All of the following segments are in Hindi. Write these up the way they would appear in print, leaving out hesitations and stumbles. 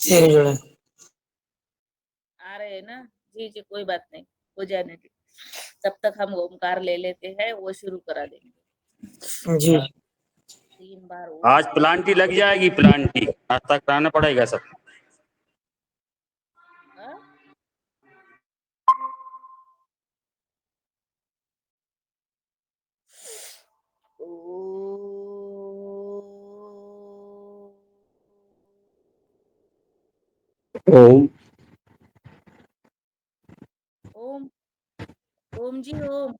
तेरे जोड़े आ रहे हैं ना? जी जी, कोई बात नहीं, हो जाने दे। तब तक हम ओमकार ले लेते हैं, वो शुरू करा देंगे। जी। 3 बार आज ओम। प्लांटी लग जाएगी, प्लांटी नाश्ता कराना पड़ेगा सब। हाँ? ओम। ओम ओम जी ओम।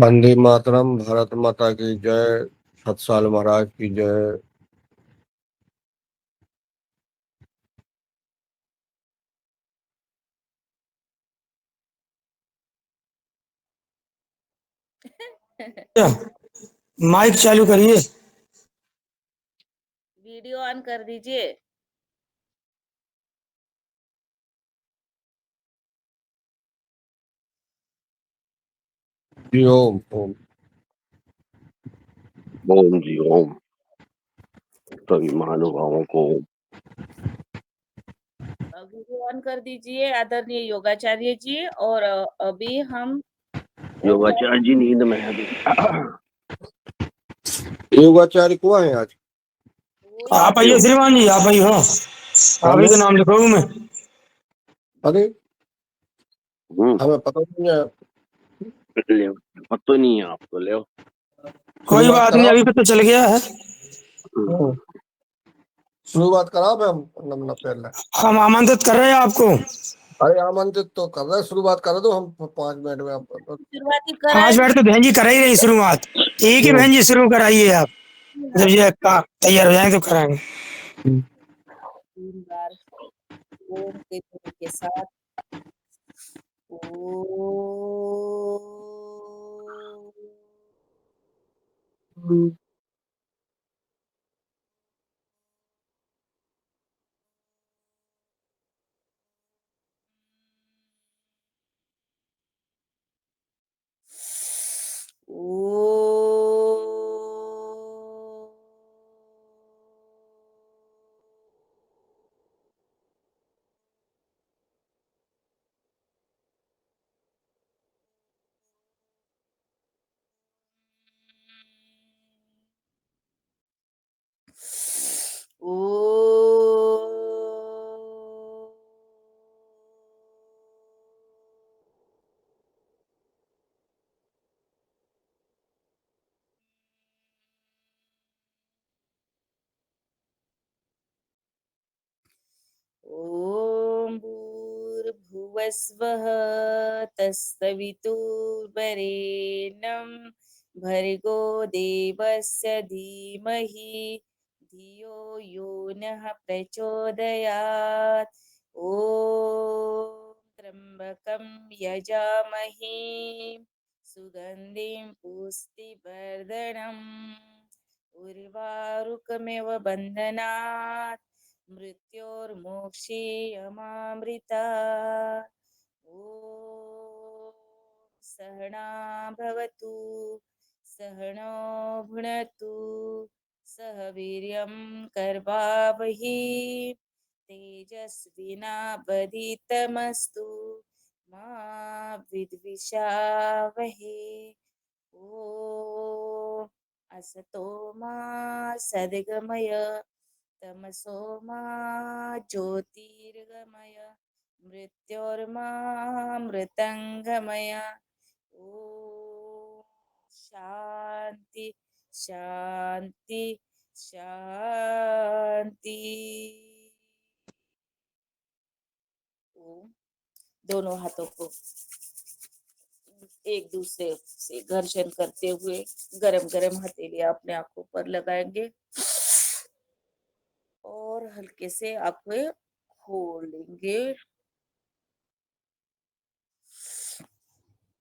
वंदे मातरम, भारत माता की जय, 7 साल महाराज की जय। क्या माइक चालू करिए। वीडियो ऑन कर दीजिए। जी ओम ओम। ओम जी ओम। सभी महानुभावों को वीडियो ऑन कर दीजिए आदरणीय योगाचार्य जी। और अभी हम योगाचार्य जी नींद में है अभी। योगाचार्य को है आज? आप आइए श्रीमान जी, आप आइए हो। आप ही का नाम लिखवाऊं मैं। अरे हमें पता नहीं है। ले पता नहीं है आपको, ले कोई शुरुआत बात नहीं, कराओ। अभी पता चल गया है। शुरुआत कराओ पे हम नमना पहले। हम आमंत्रित कर रहे हैं आपको। अरे आमंत्रित तो कर रहे, शुरुआत कर दो हम 5 मिनट में आप। शुरुआती 5 मिनट तो बहन जी करा ही रही शुरुआत। एक ही बहन जी शुरू कराइए आप। जब ये तैयार हो जाए तो कराएंगे। 3 बार ओम के ध्वनि के साथ। ओम भूर्भुवस्वः तत्सवितुर्वरेण्यं भर्गो देवस्य धीमहि धियो यो नः प्रचोदयात्। ॐ त्र्यम्बकं यजामहे सुगन्धिं पुष्टिवर्धनम् उर्वारुकमिव बन्धनात् मृत्योर्मोक्षीयमामृता। ॐ सहना भवतु सहनो भुनक्तु सह वीर्यं कर्वावहि तेजस्विनावधीतमस्तु मा विद्विषावहे। ॐ असतो मा सद्गमय तमसो मा ज्योतिर्गमय मृत्योर्मा मृतंगमय। ओम शांति शांति शांति। ओम दोनों हाथों को एक दूसरे से घर्षण करते हुए गरम गरम हथेली अपने आंखों पर लगाएंगे और हल्के से आंखें खोलेंगे।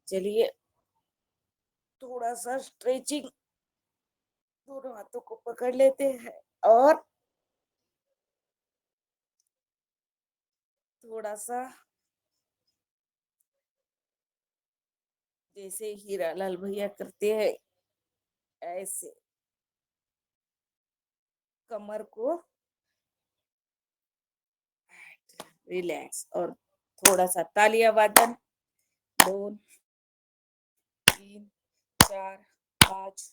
चलिए थोड़ा सा स्ट्रेचिंग, दोनों हाथों को पकड़ लेते हैं और थोड़ा सा जैसे हीरालाल भैया करते हैं ऐसे कमर को रिलैक्स और थोड़ा सा तालिया वादन 2 3 4 5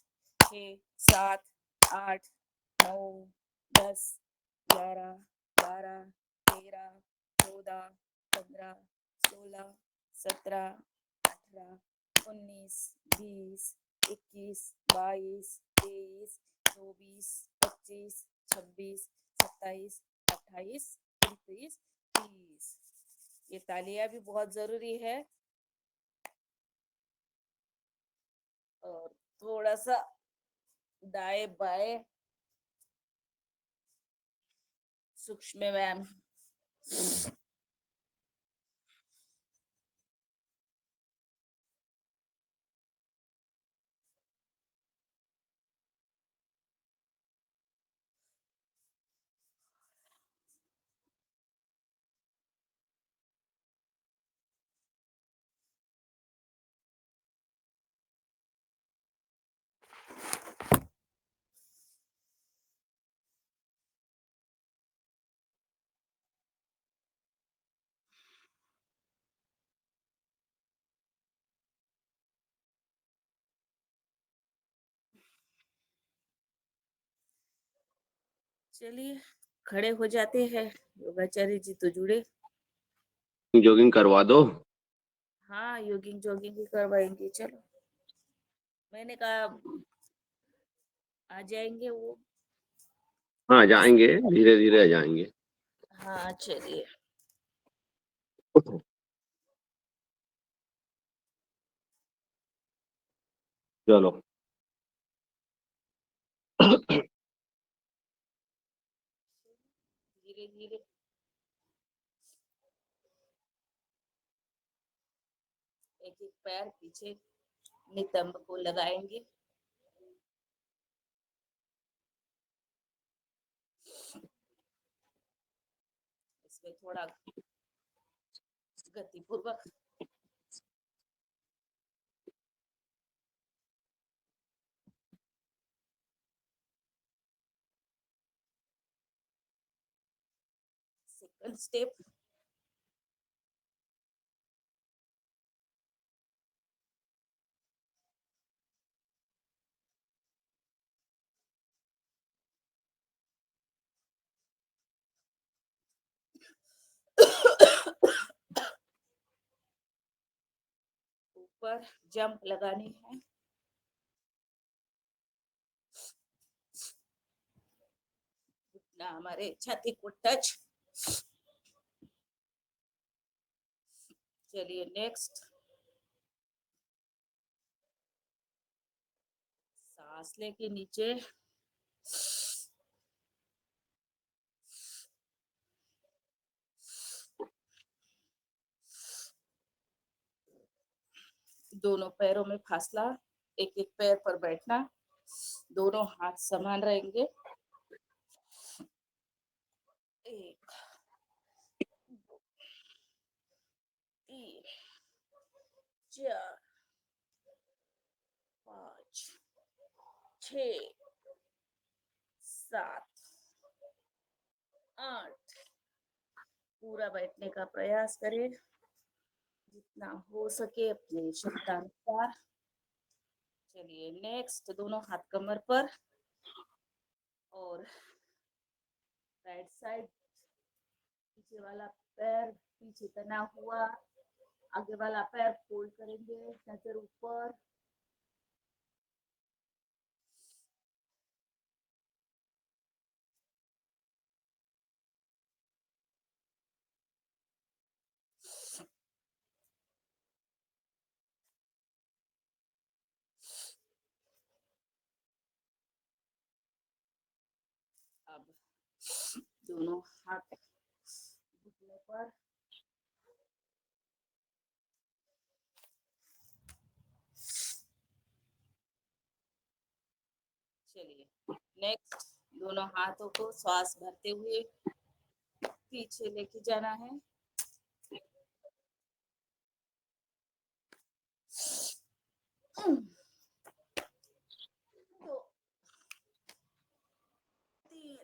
6 7 8 9 10 11 12 13 14 15 16 17 18 19 20 21 22 23 24 25 26 27 28 29 30। ये तालियां भी बहुत जरूरी है और थोड़ा सा दाएं बाएं सूक्ष्म व्यायाम। चलिए खड़े हो जाते हैं। योगाचार्य जी तो जुड़े। जॉगिंग करवा दो। हाँ योगिंग जॉगिंग भी करवाएंगे। चलो मैंने कहा आ जाएंगे वो। हाँ जाएंगे, धीरे धीरे जाएंगे। हाँ चलिए। चलो। धीरे धीरे एक एक पैर पीछे नितंब को लगाएंगे। इसमें थोड़ा गति पूर्वक सेकंड स्टेप। ऊपर जंप लगानी है। घुटना हमारे छाती को टच। चलिए नेक्स्ट। सांस लेके नीचे दोनों पैरों में फासला, एक एक पैर पर बैठना, दोनों हाथ समान रहेंगे। 1 2 3 4 5 6 7 8। पूरा बैठने का प्रयास करें जितना हो सके अपने क्षमतानुसार। चलिए नेक्स्ट। दोनों हाथ कमर पर और राइट साइड पीछे वाला पैर पीछे तना हुआ, आगे वाला पैर फोल्ड करेंगे, नजर ऊपर। अब दोनों हाथ घुटने पर। चलिए नेक्स्ट। दोनों हाथों को श्वास भरते हुए पीछे लेके जाना है। 2 3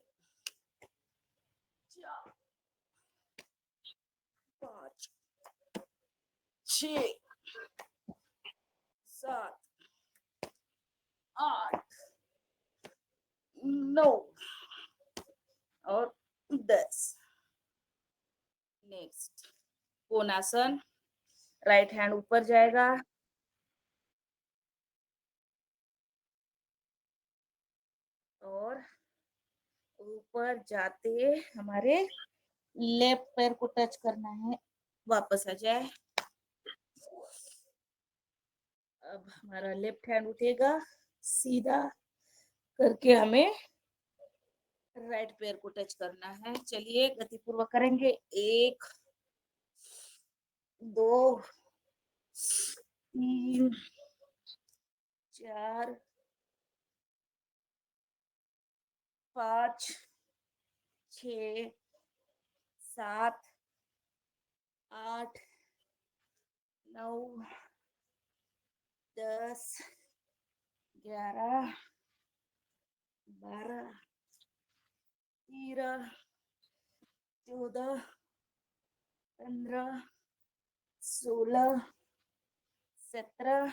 6 7 8 9 और 10। नेक्स्ट कोणासन, राइट हैंड ऊपर जाएगा, और ऊपर जाते हमारे लेफ्ट पैर को टच करना है, वापस आ जाए। अब हमारा लेफ्ट हैंड उठेगा, सीधा करके हमें राइट पैर को टच करना है। चलिए गतिपूर्वक करेंगे। 1 2 3 4 5 6 7 8 9 10 11 12 13 14 15 16 17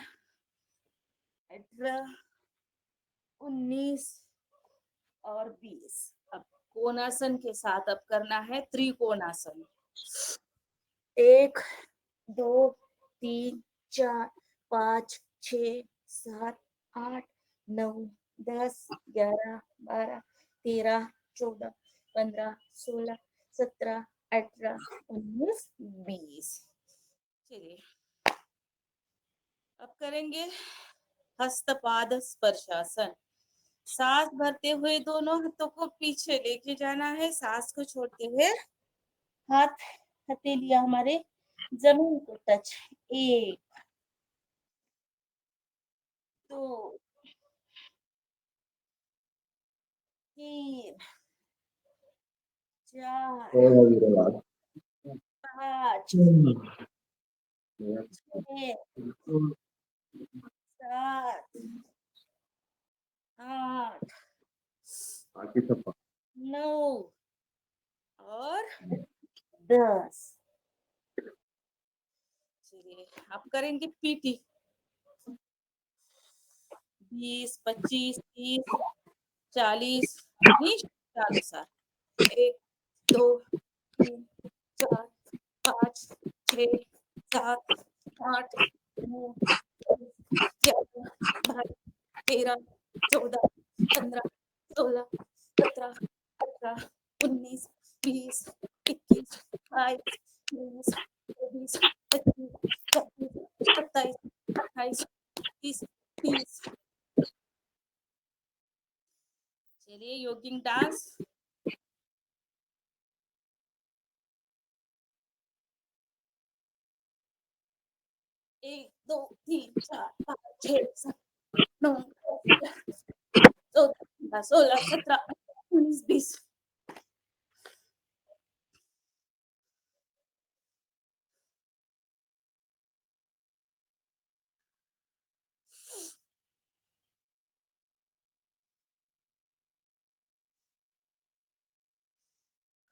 18 19 और 20। अब कोणासन के साथ अब करना है त्रिकोणासन। 1 2 3 4 5 6 7 8 9 10 11 12 13 14 15 16 17 18 19 20। चलिए अब करेंगे हस्तपाद स्पर्शासन। सांस भरते हुए दोनों हाथों को पीछे लेके जाना है, सांस को छोड़ते हुए हाथ हथेलियां हमारे जमीन को टच। 1 2 3 4 5 6 7 8 9 और 10। चलिए अब करेंगे पीटी। 20 25 30 40 अपनी अनुसार। 1 2 3 4 5 6 7 8 9 11 12 13 14 15 16 17 18 19 20 21 22 23 24 25 26 27 28 29 30। चलिए योगिंग डांस। एक दो तीन चार पाँच छह सात 9 14 16 17 19 20।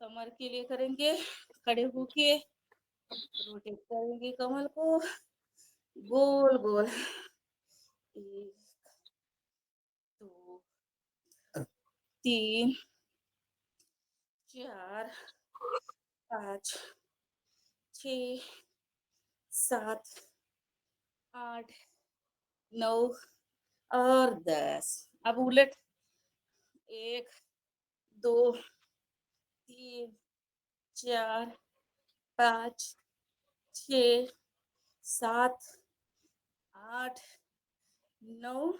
कमर के लिए करेंगे, खड़े होके रोटेट करेंगे कमर को गोल गोल। 1 2 3 4 5 6 7 8 9 और 10। अब उलट 1 2 3 4 5 6 7 8 9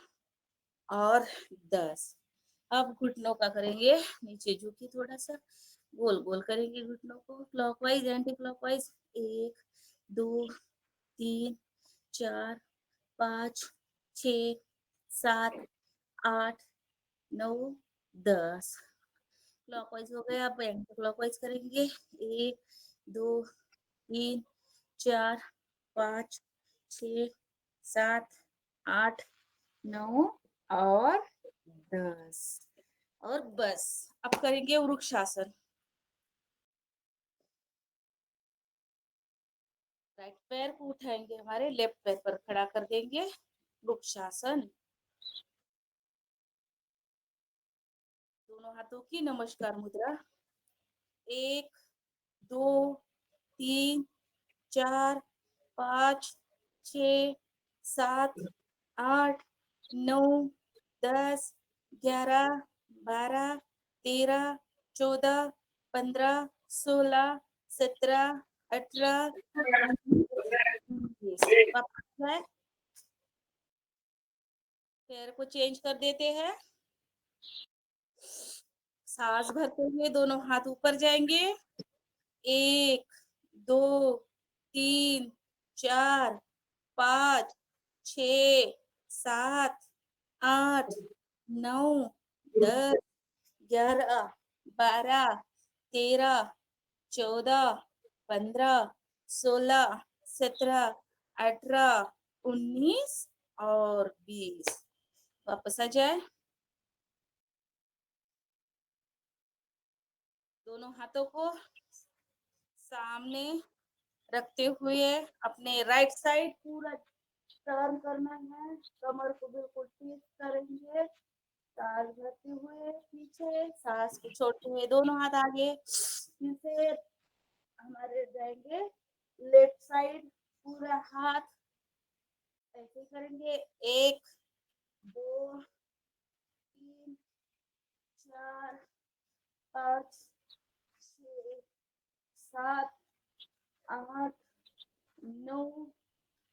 और 10। अब घुटनों का करेंगे, नीचे झुकी थोड़ा सा, गोल गोल करेंगे घुटनों को क्लॉकवाइज एंटी क्लॉकवाइज। 1 2 3 4 5 6 7 8 9 10। क्लॉकवाइज हो गया, अब एंटी क्लॉकवाइज करेंगे। 1 2 3 4 5 6 7 8 9 और 10। और बस अब करेंगे वृक्षासन। राइट पैर को उठाएंगे, हमारे लेफ्ट पैर पर खड़ा कर देंगे, वृक्षासन। दोनों हाथों की नमस्कार मुद्रा। 1 2 3 4 5 6 7 8 9 10 11 12 13 14 15 16 17 18 19 वापस जाए। पैर को चेंज कर देते हैं। सांस भरते हुए दोनों हाथ ऊपर जाएंगे। 1 2 3 4 5 6 7 8 9 10 11 12 13 14 15 16 17 18 19 और 20। वापस आ जाए। दोनों हाथों को सामने रखते हुए अपने राइट साइड पूरा टर्न करना है। कमर को बिल्कुल ठीक करेंगे। सांस भरते हुए पीछे, सांस को छोड़ते हुए दोनों हाथ आगे। फिर से हमारे जाएंगे लेफ्ट साइड, पूरा हाथ ऐसे करेंगे। 1 2 3 4 5 6 7 8 9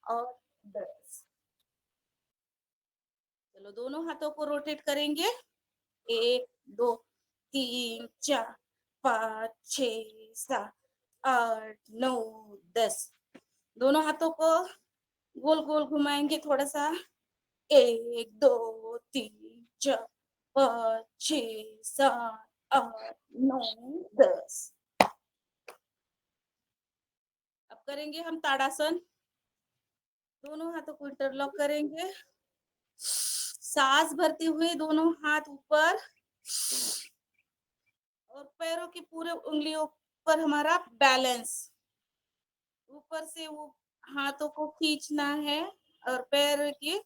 और 10। चलो दोनों हाथों को रोटेट करेंगे। 1 2 3 4 5 6 7 8 9 10। दोनों हाथों को गोल गोल घुमाएंगे थोड़ा सा। 1 2 3 4 5 6 7 8 9 10। अब करेंगे हम ताड़ासन। दोनों हाथों को इंटरलॉक करेंगे। सांस भरते हुए दोनों हाथ ऊपर और पैरों की पूरे उंगलियों पर हमारा बैलेंस। ऊपर से वो हाथों को खींचना है और पैर की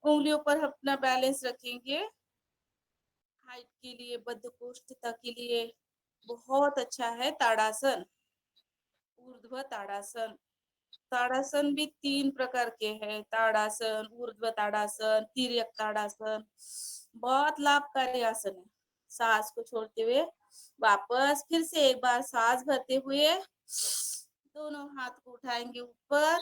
उंगलियों पर अपना बैलेंस रखेंगे। हाइट के लिए, बद्धकोष्ठता के लिए बहुत अच्छा है ताड़ासन, ऊर्ध्व ताड़ासन। ताड़ासन भी 3 प्रकार के हैं। ताड़ासन, ऊर्ध्व ताड़ासन, तिर्यक ताड़ासन। बहुत लाभकारी आसन है। सांस को छोड़ते हुए वापस फिर से एक बार सांस भरते हुए दोनों हाथ को उठाएंगे ऊपर।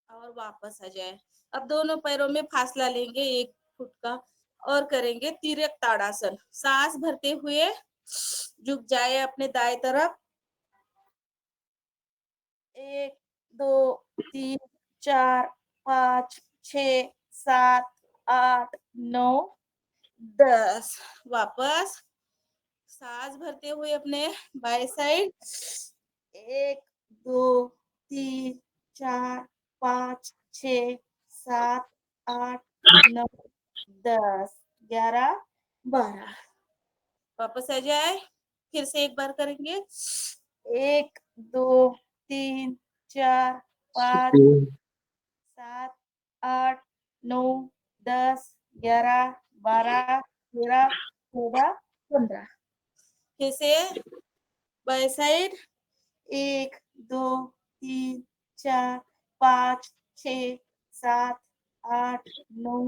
और वापस आ जाए। अब दोनों पैरों में फासला लेंगे 1 फुट का और करेंगे तिर्यक ताड़ासन। सांस भरते हुए झुक जाए अपने दाएं तरफ। 1 2 3 4 5 6 7 8 9 10। वापस सांस भरते हुए अपने बाएं साइड। 1 2 3 4 5 6 7 8 9 10 11 12। वापस आ जाए। फिर से एक बार करेंगे। 1 2 3 4 5 7 8 9 10 11 12 13 14 15। फिर से बाय साइड। 1 2 3 4 5 6 7 8 9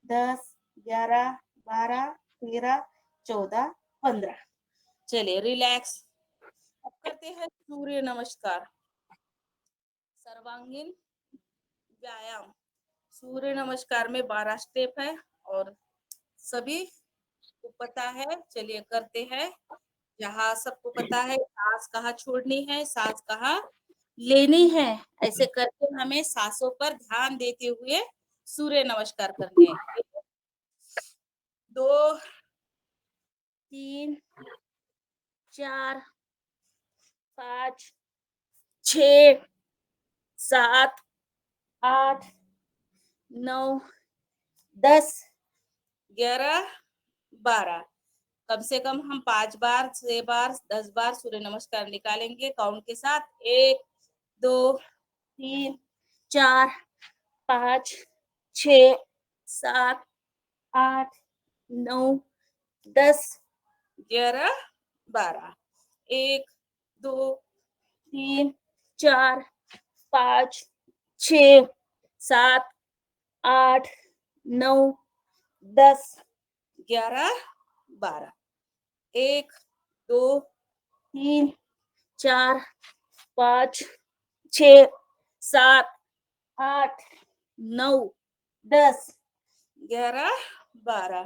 10 11 12 13 14 15। चलिए रिलैक्स। अब करते हैं सूर्य नमस्कार, सर्वांगीण व्यायाम। सूर्य नमस्कार में 12 स्टेप है और सभी को पता है। चलिए करते हैं। जहाँ सबको पता है सांस कहाँ छोड़नी है, सांस कहाँ लेनी है, ऐसे करके हमें सांसों पर ध्यान देते हुए सूर्य नमस्कार करने हैं। 2 3 4 5 6 7 8 9 10 11 12 कम से कम हम 5 बार 6 बार 10 बार सूर्य नमस्कार निकालेंगे काउंट के साथ 1 2 3 4 5 6 7 8 9 10 11 12 1 2 3 4 5 6 7 8 9 10 11 12 1 2 3 4 5 6 7 8 9 10 11 12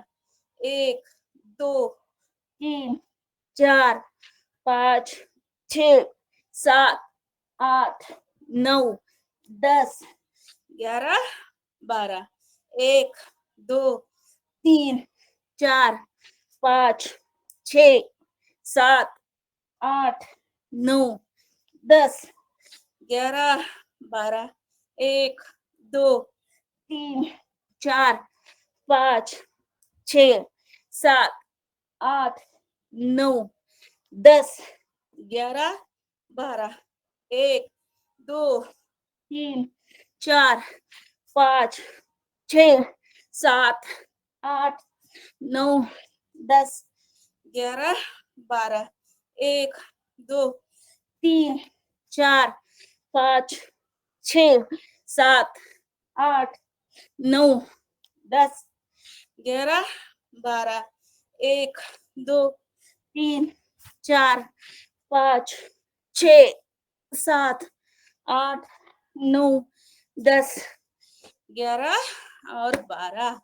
1 2 3 4 5 6 7 8 9 10 11 12 1 2 3 4 5 6 7 8 9 10 11 12 1 2 3 4 5 6 7 8 9 10 11 12 1 2 3 4 5 6 7 8 9 10 11 12 1 2 3 4 5 6 7 8 9 10 11 12 1 2 3 4 5 6 7 8 9 10 11 और 12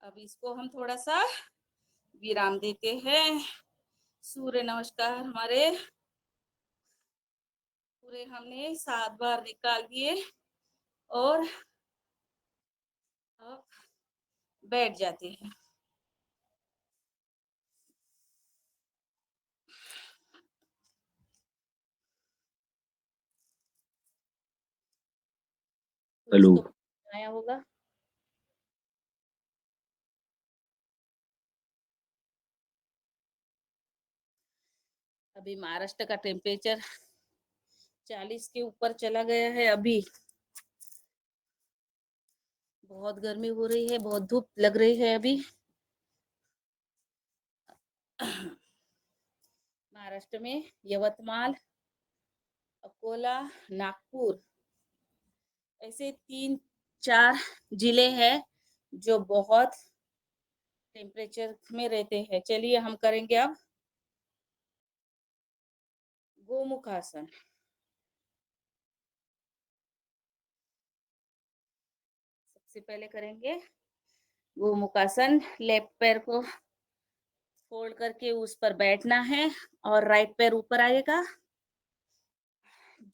अब इसको हम थोड़ा सा विराम देते हैं। सूर्य नमस्कार हमारे पूरे हमने 7 बार निकाल दिए और अब बैठ जाते हैं। हेलो। इसको आया होगा। अभी महाराष्ट्र का टेम्परेचर 40 के ऊपर चला गया है। अभी बहुत गर्मी हो रही है, बहुत धूप लग रही है अभी। महाराष्ट्र में यवतमाल, अकोला, नागपुर ऐसे 3-4 जिले हैं जो बहुत टेम्परेचर में रहते हैं। चलिए हम करेंगे अब गोमुखासन। सबसे पहले करेंगे गोमुखासन। लेफ्ट पैर को फोल्ड करके उस पर बैठना है और राइट पैर ऊपर आएगा।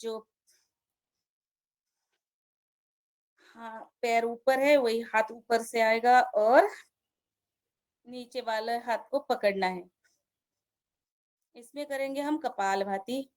जो पैर ऊपर है वही हाथ ऊपर से आएगा और नीचे वाले हाथ को पकड़ना है। इसमें करेंगे हम कपालभाति।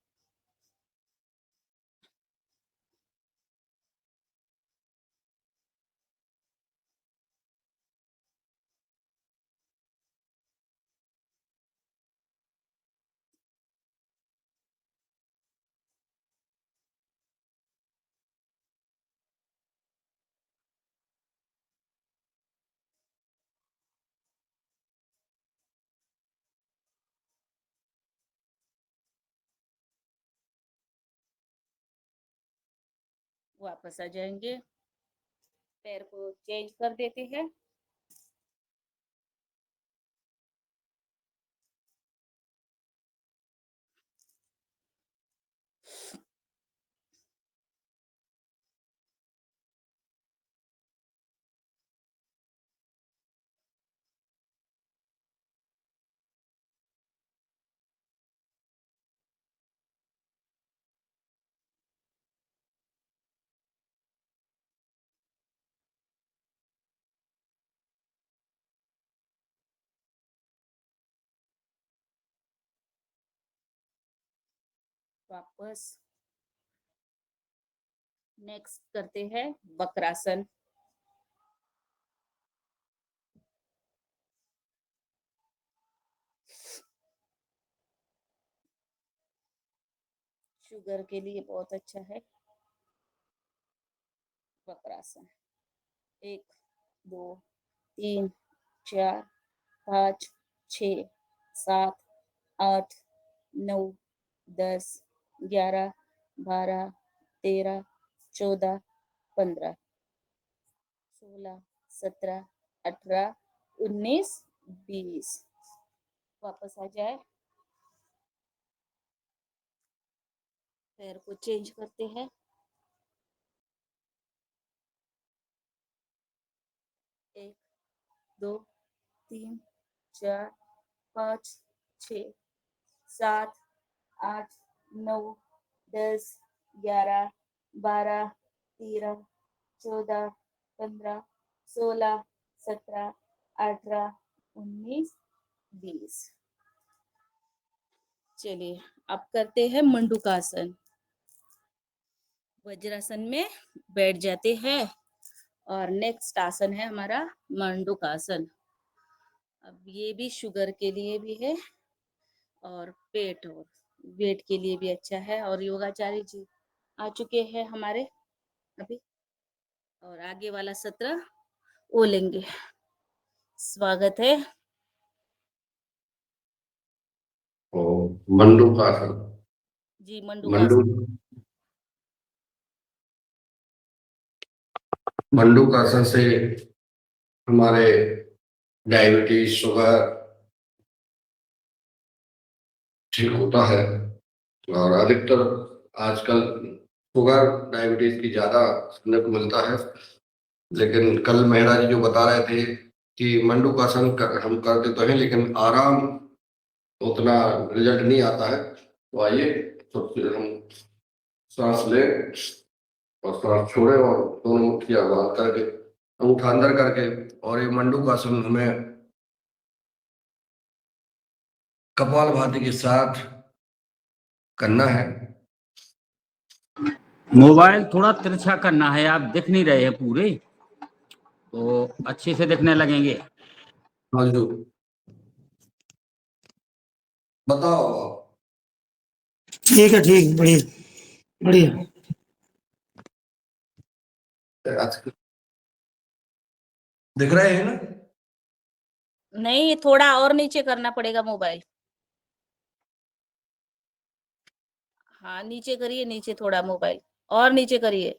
वापस आ जाएंगे, पैर को चेंज कर देते हैं। वापस नेक्स्ट करते हैं वक्रासन। शुगर के लिए बहुत अच्छा है वक्रासन। 1 2 3 4 5 6 7 8 9 10 11 12 13 14 15 16 17 18 19 20। वापस आ जाए। पैर को चेंज करते हैं। 1 2 3 4 5 6 7 8 9 10 11 12 13 14 15 16 17 18 19 20। चलिए अब करते हैं मंडूकासन। वज्रासन में बैठ जाते हैं और नेक्स्ट आसन है हमारा मंडूकासन। अब ये भी शुगर के लिए भी है और पेट और वेट के लिए भी अच्छा है। और योगाचार्य जी आ चुके हैं हमारे अभी, और आगे वाला सत्र वो लेंगे। स्वागत है। मंडूकासन। जी मंडू मंडूकासन। मंडूकासन से हमारे डायबिटीज, शुगर ठीक होता है। और अधिकतर आजकल शुगर डायबिटीज की ज्यादा सुनने को मिलता है। लेकिन कल मेहरा जी जो बता रहे थे कि हम करते तो हैं लेकिन आराम उतना रिजल्ट नहीं आता है। तो आइए सबसे हम सांस ले और सांस छोड़े और दोनों मुट्ठियां बांध करके अंगूठा अंदर करके, और ये मंडूकासन हमें कपालभाति के साथ करना है। मोबाइल थोड़ा तिरछा करना है, आप दिख नहीं रहे हैं पूरे, तो अच्छे से दिखने लगेंगे। हाँ जो बताओ ठीक है, ठीक, बढ़िया बढ़िया। दिख रहे हैं ना? नहीं, थोड़ा और नीचे करना पड़ेगा मोबाइल। हाँ नीचे करिए, नीचे थोड़ा मोबाइल और नीचे करिए।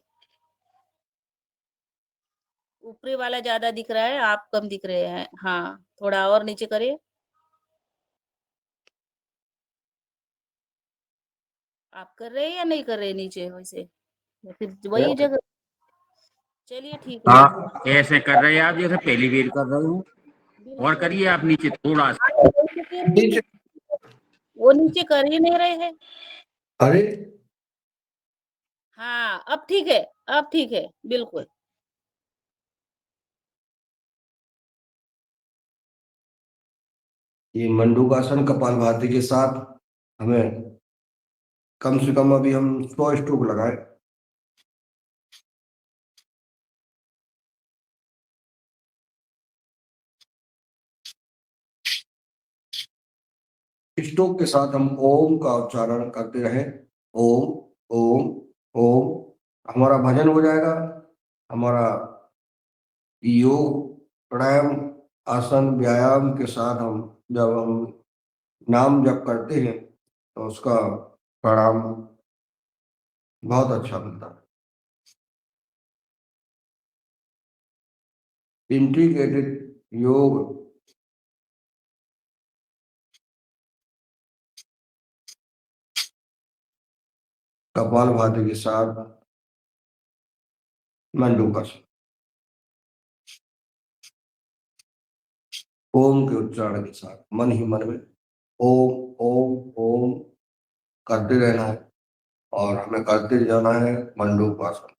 ऊपरी वाला ज्यादा दिख रहा है, आप कम दिख रहे हैं। हाँ थोड़ा और नीचे करिए। आप कर रहे हैं या नहीं कर रहे नीचे वैसे, या फिर वही जगह। चलिए ठीक है। हाँ ऐसे कर रहे हैं आप जैसे पहली बार कर रहे हो। और बिल्कुल। करिए आप नीचे थोड़ा सा। नीचे कर रही नीचे। है। वो नीचे कर ही नहीं रहे हैं। अरे हाँ अब ठीक है, अब ठीक है बिल्कुल। ये मंडूकासन कपालभाति के साथ हमें कम से कम अभी हम 100 स्ट्रोक लगाए। स्ट्रोक के साथ हम ओम का उच्चारण करते रहे। ओम ओम ओम। हमारा भजन हो जाएगा। हमारा योग, प्राणायाम, आसन, व्यायाम के साथ हम जब हम नाम जप करते हैं तो उसका परिणाम बहुत अच्छा मिलता है। इंटीग्रेटेड योग कपालभाति के साथ मंडूकासन। ओम के उच्चारण के साथ मन ही मन में ओम ओम ओम करते रहना है और हमें करते जाना है मंडूकासन।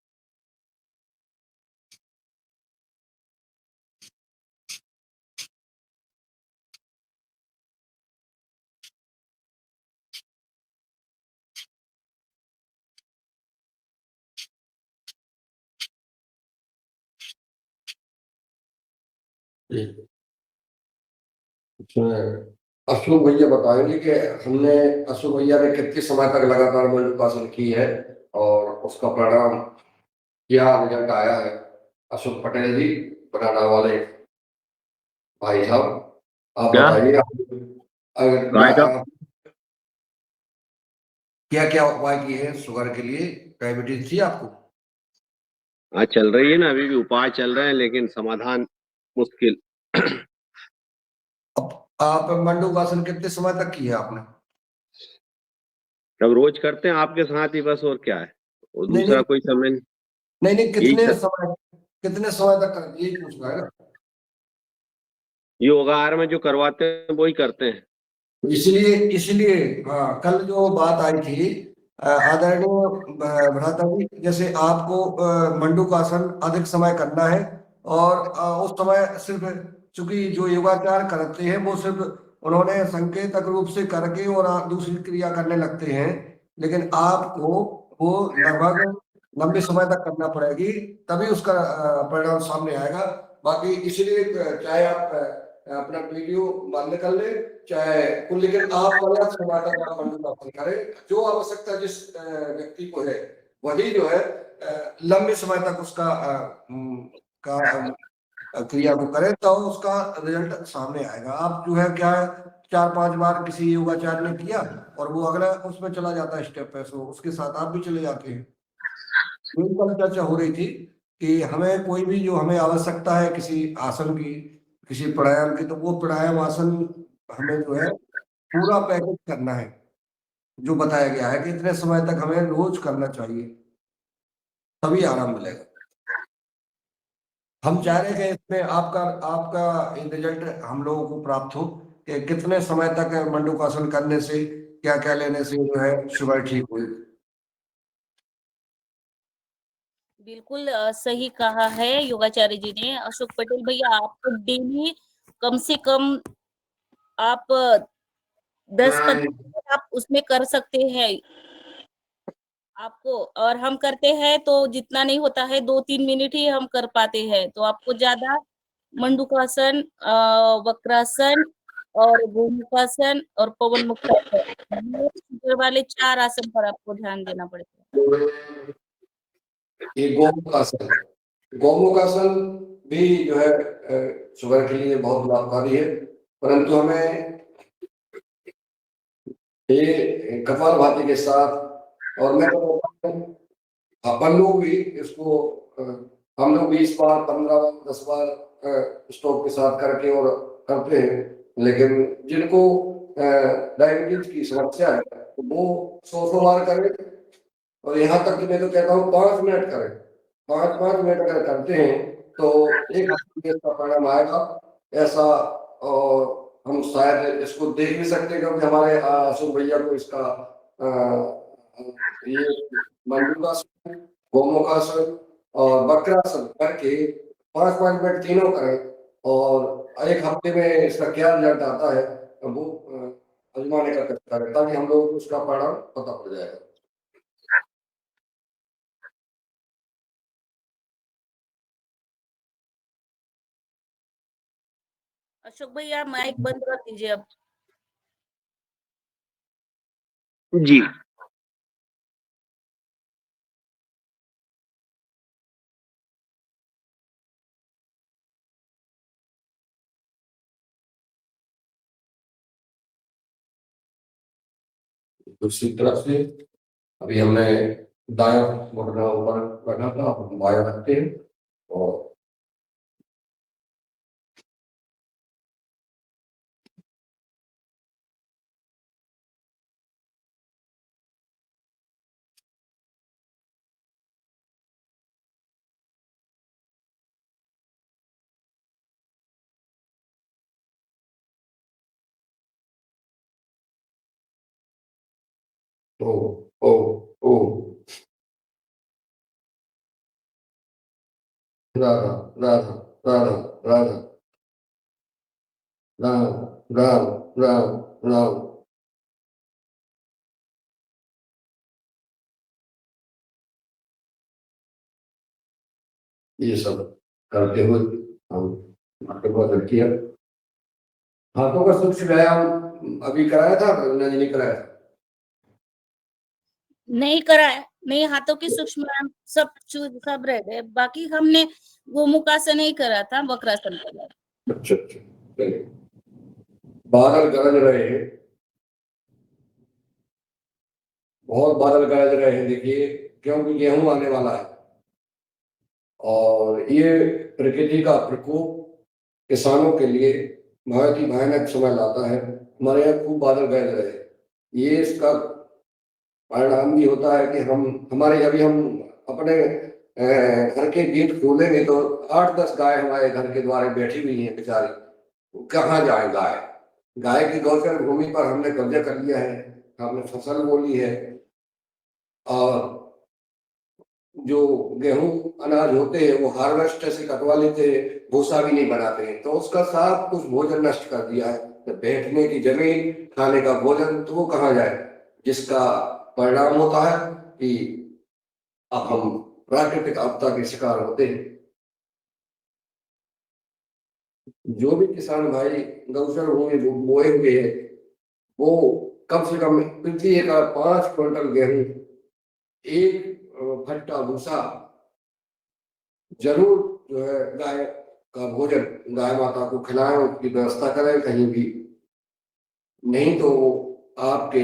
ठीक। इसमें अशोक भैया बताएंगे कि हमने अशोक भैया ने कितने समय तक लगातार मंडूकासन की है और उसका परिणाम क्या रिजल्ट आया है। अशोक पटेल जी, बनाना वाले भाई साहब, आप क्या बताइए। अगर गाय का क्या क्या उपाय किए हैं शुगर के लिए, डायबिटीज थी आपको? हाँ चल रही है ना, अभी भी उपाय चल रहे हैं लेकिन समाधान मुश्किल। अब आप मंडूकासन कितने समय तक की है आपने? अब रोज करते हैं आपके साथ ही बस, और क्या है, और नहीं दूसरा नहीं, कोई समय नहीं। नहीं नहीं, यही कितने समय तक यही पूछ रहा है ना। योगाहार में जो करवाते हैं वही करते हैं। इसलिए इसलिए हाँ, कल जो बात आई थी आदरणीय भ्राता जी, जैसे आपको मंडूकासन अधिक समय करना है और उस समय सिर्फ, चूंकि जो योगाचार करते हैं वो सिर्फ उन्होंने संकेतक रूप से करके और दूसरी क्रिया करने लगते हैं, लेकिन आपको वो लगभग लंबे समय तक करना पड़ेगी, तभी उसका परिणाम सामने आएगा। बाकी इसलिए चाहे आप अपना वीडियो बंद कर ले, चाहे कुल, लेकिन आप पर्याप्त समय तक आप मंडूकासन करें। जो आवश्यकता जिस व्यक्ति को है वही जो है लंबे समय तक उसका क्रिया को करे तो उसका रिजल्ट सामने आएगा। आप जो है क्या है, 4-5 बार किसी योगाचार्य ने किया और वो अगला उसमें चला जाता है स्टेप पे, सो उसके साथ आप भी चले जाते हैं। मेरी कल चर्चा हो रही थी कि हमें कोई भी जो हमें आवश्यकता है किसी आसन की, किसी प्राणायाम की, तो वो प्राणायाम आसन हमें जो है पूरा पैकेज करना है, जो बताया गया है कि इतने समय तक हमें रोज करना चाहिए, तभी आराम मिलेगा। हम चाह रहे हैं कि इसमें आपका आपका रिजल्ट हम लोगों को प्राप्त हो कि कितने समय तक मंडूकासन करने से, क्या क्या लेने से जो है शुगर ठीक हुई। बिल्कुल सही कहा है योगाचार्य जी ने। अशोक पटेल भैया, आपको डेली कम से कम आप 10-15 मिनट आप उसमें कर सकते हैं आपको, और हम करते हैं तो जितना नहीं होता है 2-3 मिनट ही हम कर पाते हैं, तो आपको ज्यादा मंडूकासन, वक्रासन और गोमुखासन और पवन मुक्तासन, ये शुगर वाले 4 आसन पर आपको ध्यान देना पड़ेगा। ये गोमुखासन, गोमुखासन भी जो है शुगर के लिए बहुत लाभकारी है, परंतु हमें ये कपालभाति के साथ, और मैं तो अपन लोग भी इसको हम लोग 20 बार, 15 बार, 10 बार स्टोव के साथ करके और करते हैं, लेकिन जिनको डायबिटीज की समस्या है तो वो 100 बार करें, और यहाँ तक कि मैं तो कहता हूँ 5 मिनट करें। 5-5 मिनट अगर करते हैं तो एक हफ्ते में इसका परिणाम आएगा ऐसा। और हम शायद इसको देख भी सकते हैं, क्योंकि हमारे अशोक भैया को इसका ये मंडूकासन, गोमुखासन और वक्रासन करके 5-5 मिनट तीनों करें, और एक हफ्ते में इसका क्या रिजल्ट आता है वो आजमाने का चेष्टा करें, ताकि हम लोग को उसका परिणाम पता पड़ जाएगा। अशोक भैया, माइक बंद कर दीजिए अब। जी। दूसरी तरफ से अभी हमने दाया घुटना ऊपर रखा था, अब हम बाया रखते हैं और ओ ओ ओ राधा राधा राधा राधा राम राम राम राम। ये सब करते हुए हम आपने बहुत अच्छा किया। हाथों का सूक्ष्म व्यायाम अभी कराया था, नहीं कराया था? नहीं कराया, नहीं, हाथों की सूक्ष्म व्यायाम सब रह गए, बाकी हमने गोमुखासन नहीं करा था, वक्रासन करा। अच्छा अच्छा, चलिए। बादल गरज रहे हैं, बहुत बादल गरज रहे हैं, देखिए, क्योंकि गेहूं आने वाला है और ये प्रकृति का प्रकोप किसानों के लिए बहुत ही भयानक समय लाता है। हमारे यहाँ खूब बादल गरज रहे हैं, ये इसका परिणाम भी होता है कि हमारे अभी हम अपने घर के गेट खोलेंगे तो 8-10 गाय हमारे घर के द्वारे बैठी हुई हैं बेचारी। कहाँ जाए गाय? गाय की गौचर भूमि पर हमने कब्जा कर लिया है, हमने फसल बोली है और जो गेहूं अनाज होते हैं वो हार्वेस्ट से कटवा लेते हैं, भूसा भी नहीं बनाते हैं, तो उसका सब कुछ भोजन नष्ट कर दिया है। तो बैठने की जमीन, खाने का भोजन, तो वो कहाँ जाए? जिसका परिणाम होता है कि अब हम प्राकृतिक आपदा के शिकार होते हैं। जो भी किसान भाई गौचर भूमि बोए हुए हैं वो कम से कम पृथ्वी का 5 क्विंटल गेहूं, एक भट्टा भूसा जरूर जो है गाय का भोजन गाय माता को खिलाएं, उसकी व्यवस्था करें कहीं भी। नहीं तो वो आपके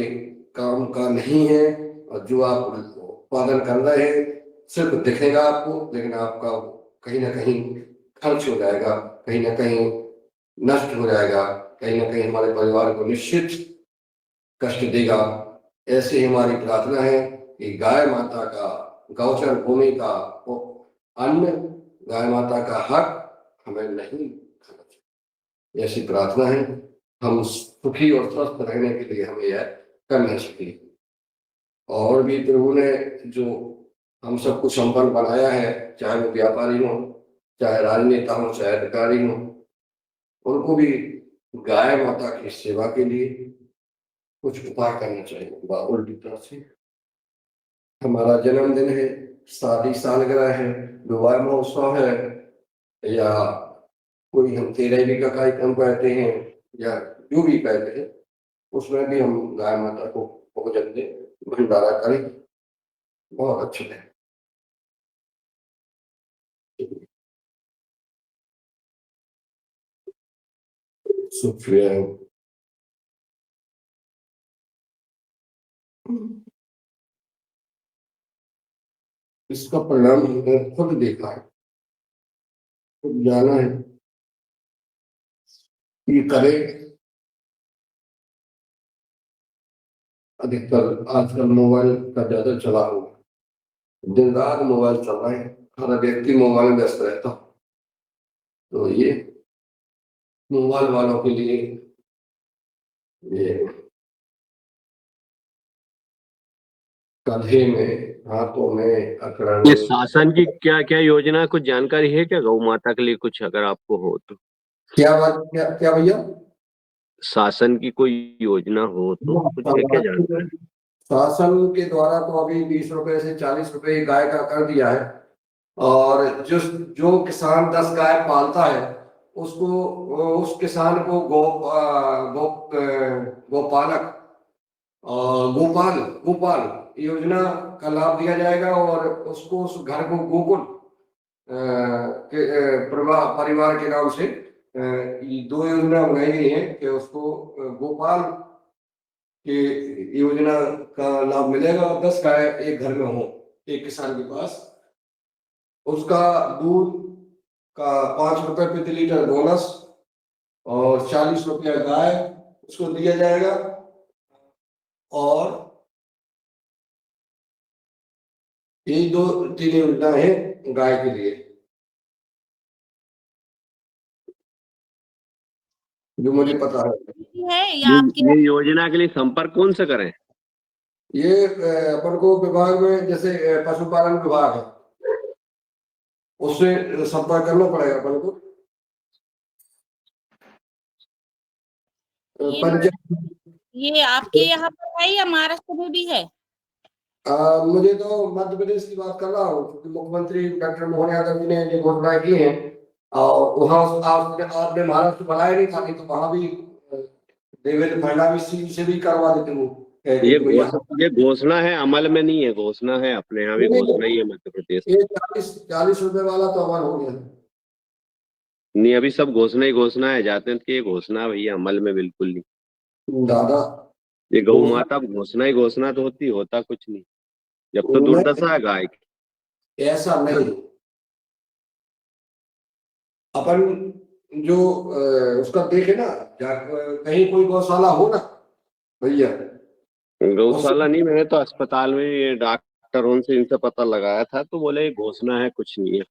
काम का नहीं है और जो आप उत्पादन कर रहे हैं सिर्फ दिखेगा आपको, लेकिन आपका कहीं ना कहीं खर्च हो जाएगा, कहीं ना कहीं नष्ट हो जाएगा, कहीं ना कहीं हमारे परिवार को निश्चित कष्ट देगा। ऐसे ही हमारी प्रार्थना है कि गाय माता का गौचर भूमि का अन्न, गाय माता का हक हमें नहीं खाना चाहिए, ऐसी प्रार्थना है। हम सुखी और स्वस्थ रहने के लिए हमें यह करना चाहिए। और भी प्रभु ने जो हम सबको संपन्न बनाया है, चाहे वो व्यापारी हो, चाहे राजनेता हो, चाहे अधिकारी हो, उनको भी गाय माता की सेवा के लिए कुछ उपाय करना चाहिए। उल्टी तरह से हमारा जन्मदिन है, शादी सालगिरह है, विवाह महोत्सव है, या कोई हम तेरहवीं का कार्यक्रम करते हैं या जो भी करते हैं, उसमें भी हम गाय माता को भोजन दें, भंडारा करें, बहुत अच्छे है। शुक्रिया। इसका परिणाम हमने खुद देखा है, खुद जाना है कि करें। अधिकतर आजकल मोबाइल का ज्यादा चला हुआ, दिन रात मोबाइल चल रहा है, हर व्यक्ति मोबाइल में व्यस्त रहता, तो ये मोबाइल वालों के लिए ये कंधे में, हाथों में अकड़ ये शासन की क्या क्या योजना, कुछ जानकारी है क्या गौ माता के लिए, कुछ अगर आपको हो तो? क्या बात, क्या क्या भैया? शासन की कोई योजना हो तो कुछ है क्या जानकारी? शासन के द्वारा तो अभी 20 रुपए से 40 रुपए गाय का कर दिया है, और जो किसान 10 गाय पालता है उसको, उस किसान को गोपालक गोपाल गोपाल योजना का लाभ दिया जाएगा, और उसको उस घर को गोकुल परिवार के नाम से ये 2 योजना बनाई गई है कि उसको गोपाल के योजना का लाभ मिलेगा। 10 गाय एक घर में हो एक किसान के पास, उसका दूध का 5 रुपए प्रति लीटर बोनस और 40 रुपया गाय उसको दिया जाएगा। और यही 2-3 योजना है गाय के लिए जो मुझे पता है। या आपकी ये योजना के लिए संपर्क कौन से करें? ये अपन को विभाग में जैसे पशुपालन विभाग है, उससे संपर्क करना पड़ेगा अपन को। ये आपके यहाँ पर है या महाराष्ट्र में भी है? मुझे तो मध्य प्रदेश की बात कर रहा हूँ, क्योंकि मुख्यमंत्री डॉक्टर मोहन यादव जी ने ये घोषणा की है और वहाँ आपने महाराष्ट्र बनाया नहीं था, नहीं तो वहाँ भी देवेंद्र फडणवीस जी से भी करवा देते वो। ये घोषणा है, अमल में नहीं है। घोषणा है, अपने यहाँ भी घोषणा ही है मध्य प्रदेश में। ये 40 रुपए वाला तो अमल हो गया। नहीं, अभी सब घोषणा ही घोषणा है। जाते हैं कि ये घोषणा भैया अमल में बिल्कुल नहीं। दादा ये गौ माता घोषणा ही घोषणा तो होती, होता कुछ नहीं। जब तो दुर्दशा है गाय की। ऐसा नहीं, अपन जो उसका देखे ना, कहीं कोई गौशाला हो ना भैया, गौशाला नहीं, मैंने तो अस्पताल में ये डॉक्टरों से इनसे पता लगाया था, तो बोले ये घोषणा है, कुछ नहीं है।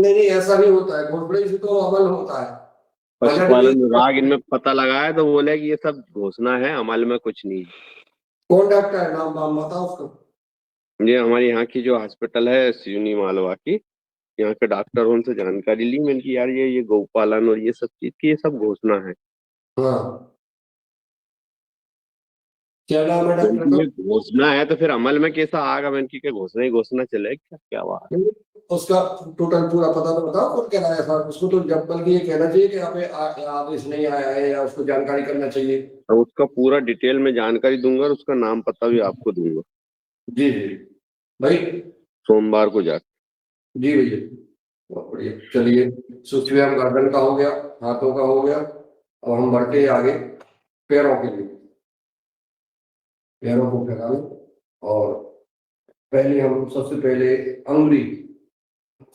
नहीं नहीं, ऐसा नहीं होता है, घोषणा से तो अमल होता है। पशुपालन विभाग इनमें पता लगाया तो बोले कि ये सब घोषणा है, अमल में कुछ नहीं है। कौन डॉक्टर है, नाम नाम बताओ उसका। ये हमारे यहाँ की जो हॉस्पिटल है सिवनी मालवा की, यहाँ के डॉक्टरों से जानकारी ली मैंने कि यार ये गौपालन और ये सब चीज की ये सब घोषणा है। हाँ, क्या नाम है डॉक्टर का? ये घोषणा है तो फिर अमल में कैसा आएगा? मैंने की घोषणा ही घोषणा चले, क्या क्या बात है? उसका टोटल पूरा पता तो बताओ, कौन कह रहा है सर उसको? तो जब बल्कि ये कहना चाहिए कि यहाँ पे आदेश नहीं आया है, या उसको जानकारी करना चाहिए। तो उसका पूरा डिटेल में जानकारी दूंगा और उसका नाम पता भी आपको दूंगा। जी जी भाई, सोमवार को जाकर। जी भैया, बहुत बढ़िया। चलिए, सूक्ष्म गर्दन का हो गया, हाथों का हो गया, और हम बढ़ते आगे पैरों के लिए। पैरों को फैला लें, और पहले हम सबसे पहले अंगुली,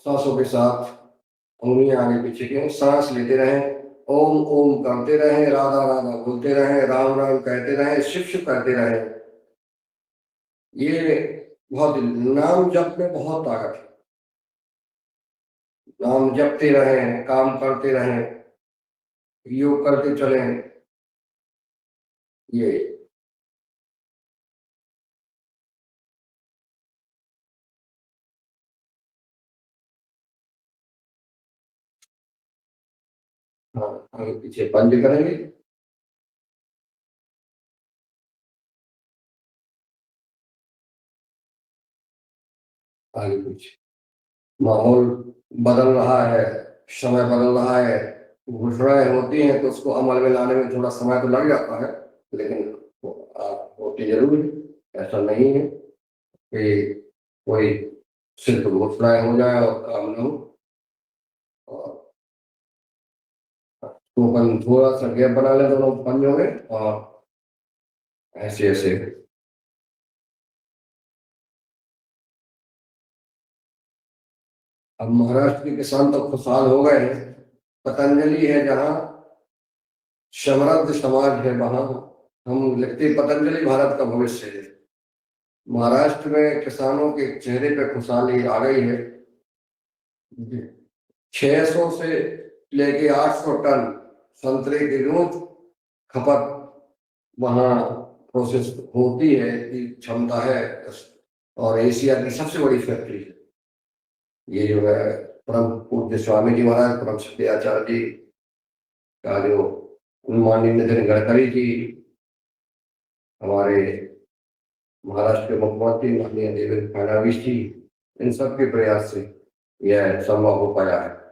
सांसों के साथ उंगलियां आगे पीछे की, सांस लेते रहें, ओम ओम करते रहें, राधा राधा बोलते रहें, राम राम कहते रहें, शिव शिव करते रहें। ये बहुत, नाम जप में बहुत ताकत है। नाम जपते रहें, काम करते रहें, योग करते चलें। ये हाँ, आगे पीछे बंद करेंगे। आगे पीछे, माहौल बदल रहा है, समय बदल रहा है, घोषणाएं होती हैं तो उसको अमल में लाने में थोड़ा समय तो लग जाता है, लेकिन होती जरूर है। ऐसा नहीं है कि कोई सिर्फ घोषणाएं हो जाए और काम न हो। और तो अपन थोड़ा सा गैप बना लें दोनों पंजों में, और ऐसे ऐसे। अब महाराष्ट्र के किसान तो खुशहाल हो गए हैं। पतंजलि है जहाँ, समृद्ध समाज है वहां। हम लिखते पतंजलि भारत का भविष्य है। महाराष्ट्र में किसानों के चेहरे पे खुशहाली आ गई है। 600 से लेके 800 टन संतरे की रोज खपत वहाँ प्रोसेस होती है, की क्षमता है, और एशिया की सबसे बड़ी फैक्ट्री है ये जो है। परम पूज्य स्वामी जी महाराज, परम सत्याचार्य जी का जो, माननीय नितिन गडकरी जी, हमारे महाराष्ट्र के मुख्यमंत्री माननीय देवेंद्र फडणवीस जी, इन सब के प्रयास से यह संभव हो पाया है।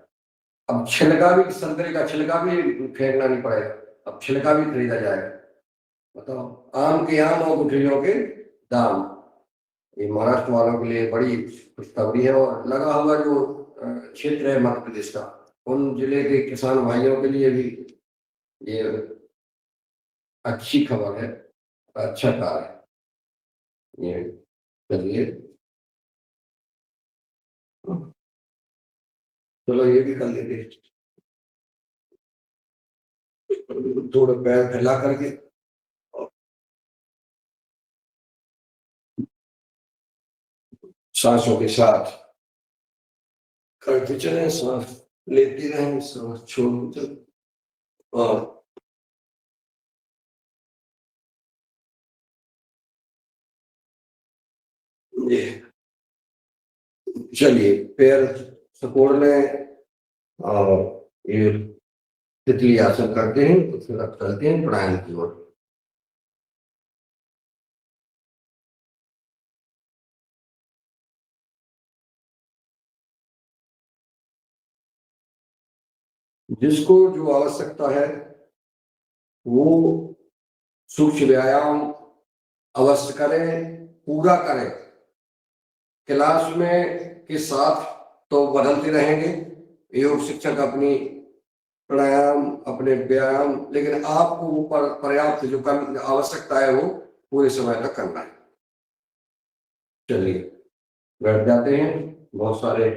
अब छिलका भी, संतरे का छिलका भी फेंकना नहीं पड़ेगा, अब छिलका भी खरीदा जाएगा। बताओ, आम के आम और गुठलियों के दाम। ये महाराष्ट्र वालों के लिए बड़ी खुशखबरी है। और लगा हुआ जो क्षेत्र है मध्य प्रदेश का, उन जिले के किसान भाइयों के लिए भी ये अच्छी खबर है, अच्छा कार्य है ये। चलिए, चलो ये भी कर लेते, थोड़ा पैर फैला करके सांसों के साथ करते चले, सांस लेते रहें, सांस छोड़ते चलें। और ये, चलिए पैर सपोर्ट लें, और ये तितली आसन करते हैं, तो फिर अब चलते हैं प्राणायाम की ओर। जिसको जो आवश्यकता है वो सूक्ष्म व्यायाम अवश्य करें, पूरा करें। क्लास में के साथ तो बदलते रहेंगे योग शिक्षक अपनी प्राणायाम, अपने व्यायाम, लेकिन आपको वो पर्याप्त जो आवश्यकता है वो पूरे समय तक करना है। चलिए बैठ जाते हैं। बहुत सारे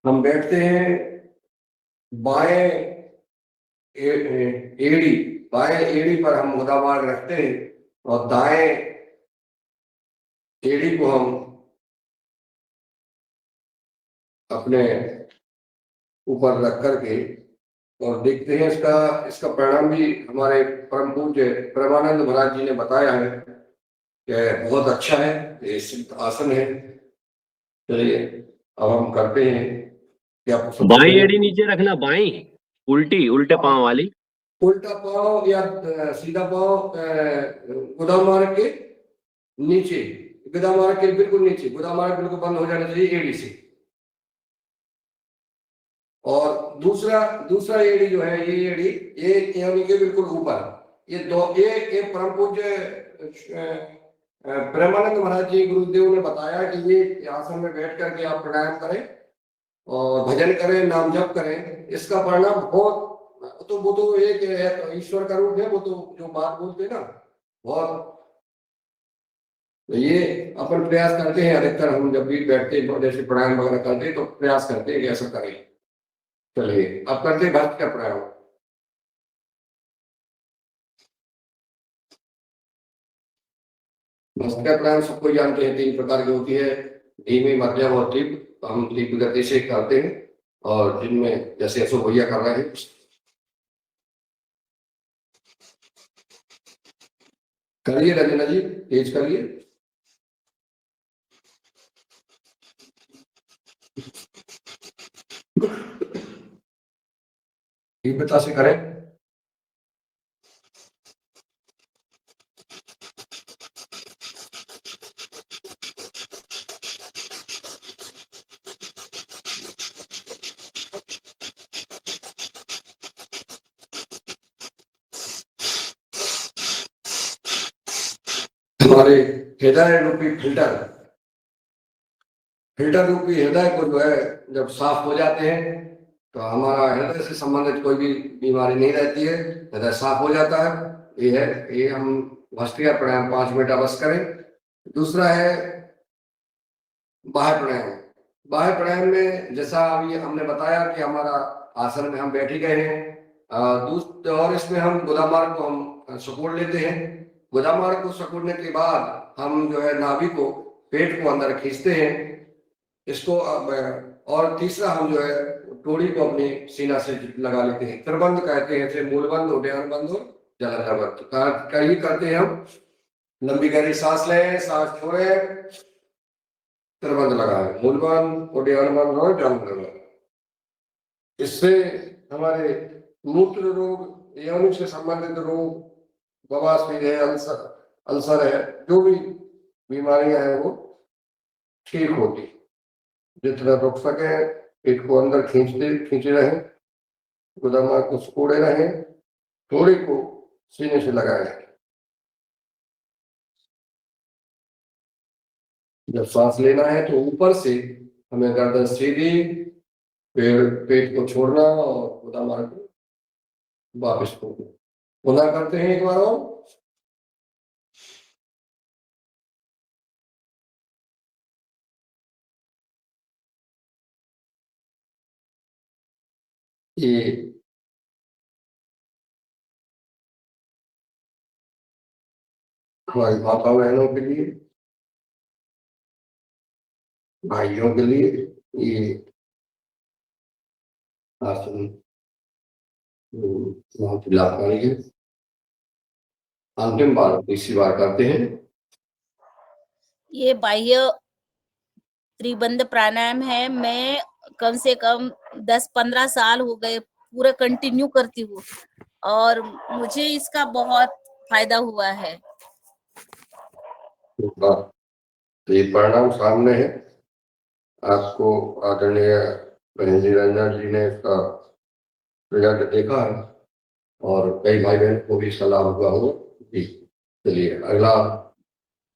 हम बैठते हैं बाएं बाएं एड़ी पर हम मुद्रामार्ग रखते हैं और दाएं एड़ी को हम अपने ऊपर रख करके और देखते हैं। इसका परिणाम भी हमारे परम पूज्य प्रेमानंद महाराज जी ने बताया है कि बहुत अच्छा है, ये सिद्ध आसन है। चलिए अब हम करते हैं कि आप बाएं एड़ी नीचे रखना, बाएं उल्टे पांव वाली, उल्टा पांव या सीधा पांव गुदा मार्ग के नीचे, गुदा मार्ग के बिल्कुल नीचे, गुदा मार्ग बिल्कुल बंद हो जाना चाहिए एड़ी से। और दूसरा एड़ी जो है, ये एड़ी ये योनि के बिल्कुल ऊपर, ये परम पूज्य प्रेमानंद महाराज जी गुरुदेव ने बताया कि ये आसन में बैठ करके आप प्राणायाम करें और भजन करें, नाम जप करें। इसका परिणाम बहुत, तो वो तो एक ईश्वर का रूप है, वो तो जो बात बोलते हैं ना बहुत। तो ये अपन प्रयास करते हैं, अधिकतर हम जब भी बैठते हैं जैसे प्राणायाम वगैरह करते हैं तो प्रयास करते हैं कि ऐसा करें। चलिए अब करते हैं भक्त का प्राणायाम। भक्त का प्राणायाम सबको जानते हैं, 3 प्रकार की होती है, धीमी, मध्यम और तीव्र। हम तीव्र गति से करते हैं और जिनमें जैसे अशोक भैया कर रहे हैं, करिए रंजना जी, तेज करिए। तीव्रता से करें। हमारे हृदय रूपी फिल्टर रूपी हृदय को जो है जब साफ हो जाते हैं तो हमारा हृदय से संबंधित कोई भी बीमारी नहीं रहती है, हृदय साफ हो जाता है। ये हम भस्त्रिका प्राणायाम 5 मिनट अवश्य करें। दूसरा है बाह्य प्राणायाम। बाह्य प्राणायाम में जैसा अभी हमने बताया कि हमारा आसन में हम बैठ ही गए हैं, और इसमें हम गुदा मार्ग को हम सिकुड़ लेते हैं। गुदा मार्ग को सिकुड़ने के बाद हम जो है नाभि को, पेट को अंदर खींचते हैं इसको। और तीसरा हम जो है टोड़ी को अपनी सीना से लगा लेते हैं। त्रिबंध कहते हैं, जैसे मूलबंध, उड्डयन बंध और जलंधर बंध करते हैं हम। लंबी गहरी सांस लें, सांस छोड़ें, त्रिबंध लगाएं, मूलबंध, उड्डयन बंध और जलंधर बंध। इससे हमारे मूत्र रोग, यौन से संबंधित रोग, बवासीर है, अल्सर है, जो भी बीमारियां हैं वो ठीक होती। जितना रुक सके पेट को अंदर खींचे रहें, गुदामा को सिकोड़े रहें, थोड़ी को सीने से लगाएं। जब सांस लेना है तो ऊपर से हमें गर्दन सीधी, पेट को छोड़ना और गुदामा को वापस छोड़ना। पुनः करते हैं एक बार और। ये हमारी माता बहनों के लिए, भाइयों के लिए ये आसन बहुत लाभकारी है। अंतिम बार, तीसरी बार करते हैं। ये बाह्य त्रिबंध प्राणायाम है। मैं कम से कम 10-15 साल हो गए पूरा कंटिन्यू करती हूँ और मुझे इसका बहुत फायदा हुआ है। तो ये परिणाम सामने है, आपको आदरणीय बहन जी रंजना जी ने इसका रिजल्ट देखा है और कई भाई बहन को भी इसका लाभ हुआ हो। जी चलिए अगला।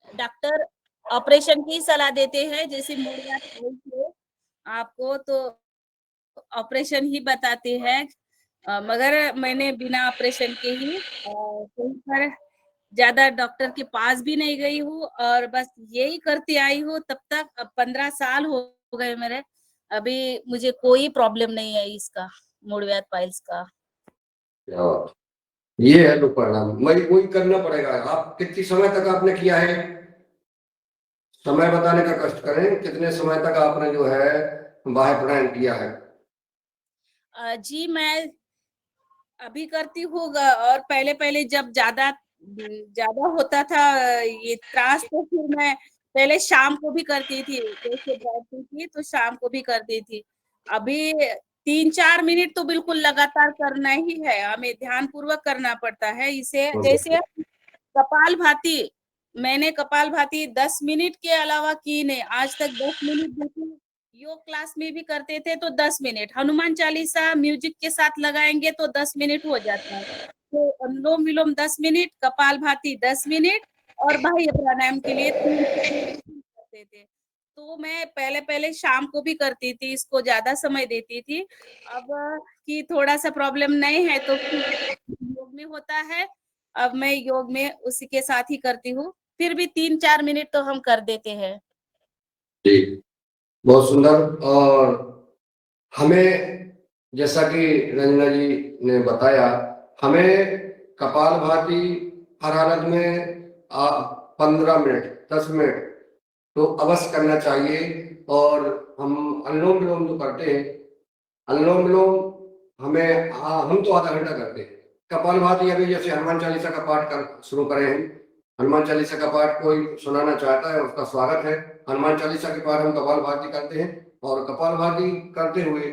डॉक्टर ऑपरेशन की सलाह देते हैं, जैसे मूड़व्याध है आपको तो ऑपरेशन ही बताते हैं, मगर मैंने बिना ऑपरेशन के ही कहीं पर ज्यादा डॉक्टर के पास भी नहीं गई हूँ और बस यही करती आई हूँ तब तक। अब 15 साल हो गए मेरे, अभी मुझे कोई प्रॉब्लम नहीं है इसका, मूड़व्याध पाइल्स का। क्या बात। ये है लोग परिणाम, वही करना पड़ेगा। आप कितनी समय तक आपने किया है, समय बताने का कष्ट करें, कितने समय तक आपने जो है बाह्य प्राणायाम किया है? जी मैं अभी करती हूँ और पहले पहले जब ज्यादा ज्यादा होता था ये त्रास, तो फिर मैं पहले शाम को भी करती थी, जैसे बैठती थी तो शाम को भी करती थी। अभी 3-4 मिनट तो बिल्कुल लगातार करना ही है, हमें ध्यान पूर्वक करना पड़ता है इसे। जैसे कपालभाति, मैंने कपालभाति 10 मिनट के अलावा की नहीं आज तक। 10 मिनट बिल्कुल योग क्लास में भी करते थे तो 10 मिनट, हनुमान चालीसा म्यूजिक के साथ लगाएंगे तो 10 मिनट हो जाता है। तो अनुलोम विलोम 10 मिनट, कपालभाति 10 मिनट और बाह्य प्राणायाम के लिए 3 करते थे। तो मैं पहले पहले शाम को भी करती थी, इसको ज्यादा समय देती थी। अब कि थोड़ा सा प्रॉब्लम नहीं है तो योग में होता है, अब मैं योग में उसी के साथ ही करती हूँ। फिर भी 3-4 मिनट तो हम कर देते हैं। जी बहुत सुंदर। और हमें जैसा कि रंजना जी ने बताया, हमें कपालभाति हर हालत में 15 मिनट 10 मिनट तो अवश्य करना चाहिए। और हम अनुलोम विलोम जो करते हैं, अनुलोम विलोम हमें हम तो आधा घंटा करते हैं। कपालभाति अभी जैसे हनुमान चालीसा का पाठ कर शुरू करें हैं, हनुमान चालीसा का पाठ कोई सुनाना चाहता है उसका स्वागत है। हनुमान चालीसा के पाठ हम कपालभाति करते हैं और कपालभाति करते हुए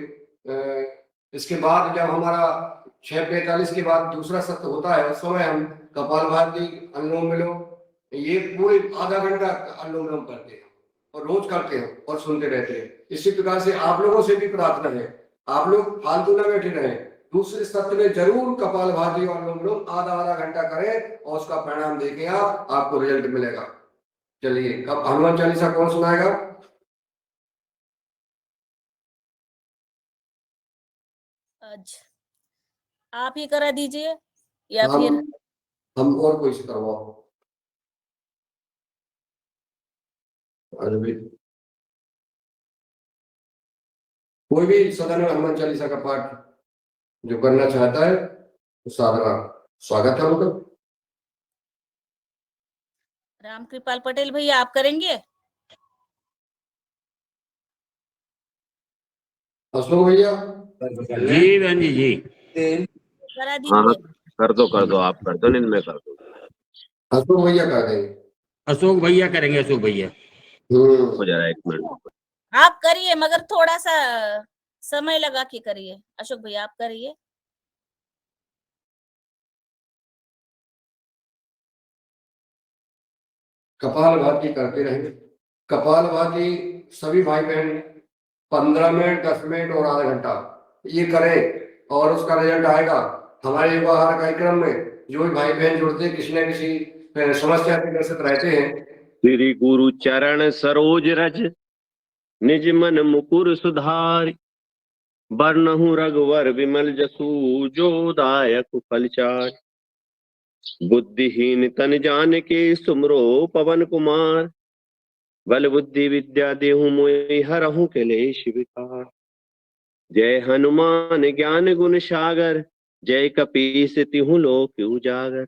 इसके बाद जब हमारा 6:45 के बाद दूसरा सत्र होता है उस समय हम कपालभाति अनुलोम विलोम ये पूरे आधा घंटा अनुलोम विलोम करते हैं और रोज करते हैं और सुनते रहते हैं। इसी प्रकार से आप लोगों से भी प्रार्थना है, आप लोग फालतू न बैठे रहें, दूसरे सत्र में जरूर कपालभाति और अनुलोम विलोम आधा घंटा करें और उसका परिणाम देखें, आपको रिजल्ट मिलेगा। चलिए कब हनुमान चालीसा कौन सुनाएगा? आप ही करा दीजिए या फिर हम और कोई से करवाओ। कोई भी सदन में हनुमान चालीसा का पाठ जो करना चाहता है तो साधना स्वागत है उनका। रामकृपाल पटेल भैया आप करेंगे? अशोक भैया जी बहन जी करा हाँ दीजिए। कर दो, आप कर दो, नहीं मैं कर दो। अशोक भैया कर देंगे। अशोक भैया करेंगे, अशोक भैया। हो जा रहा है 1 मिनट। आप करिए मगर थोड़ा सा समय लगा के करिए। अशोक भैया आप करिए। कपालभाति करते रहेंगे। कपालभाति सभी भाई बहन 15 मिनट 10 मिनट और आधा घंटा ये करें और उसका रिजल्ट आएगा। हमारे युवाहार कार्यक्रम में जो भी भाई बहन जुड़ते हैं किसी न किसी समस्या से ग्रसित रहते हैं, श्री गुरु चरण सरोज रज निज मन मुकुर सुधार, बरनहु रघुवर विमल जसु जो दायक फलचार। बुद्धिहीन तन जान के सुमरो पवन कुमार, बल बुद्धि विद्या देहु मोहि हरहु कलेश विकार। जय हनुमान ज्ञान गुण सागर, जय कपीस तिहु लोक उजागर।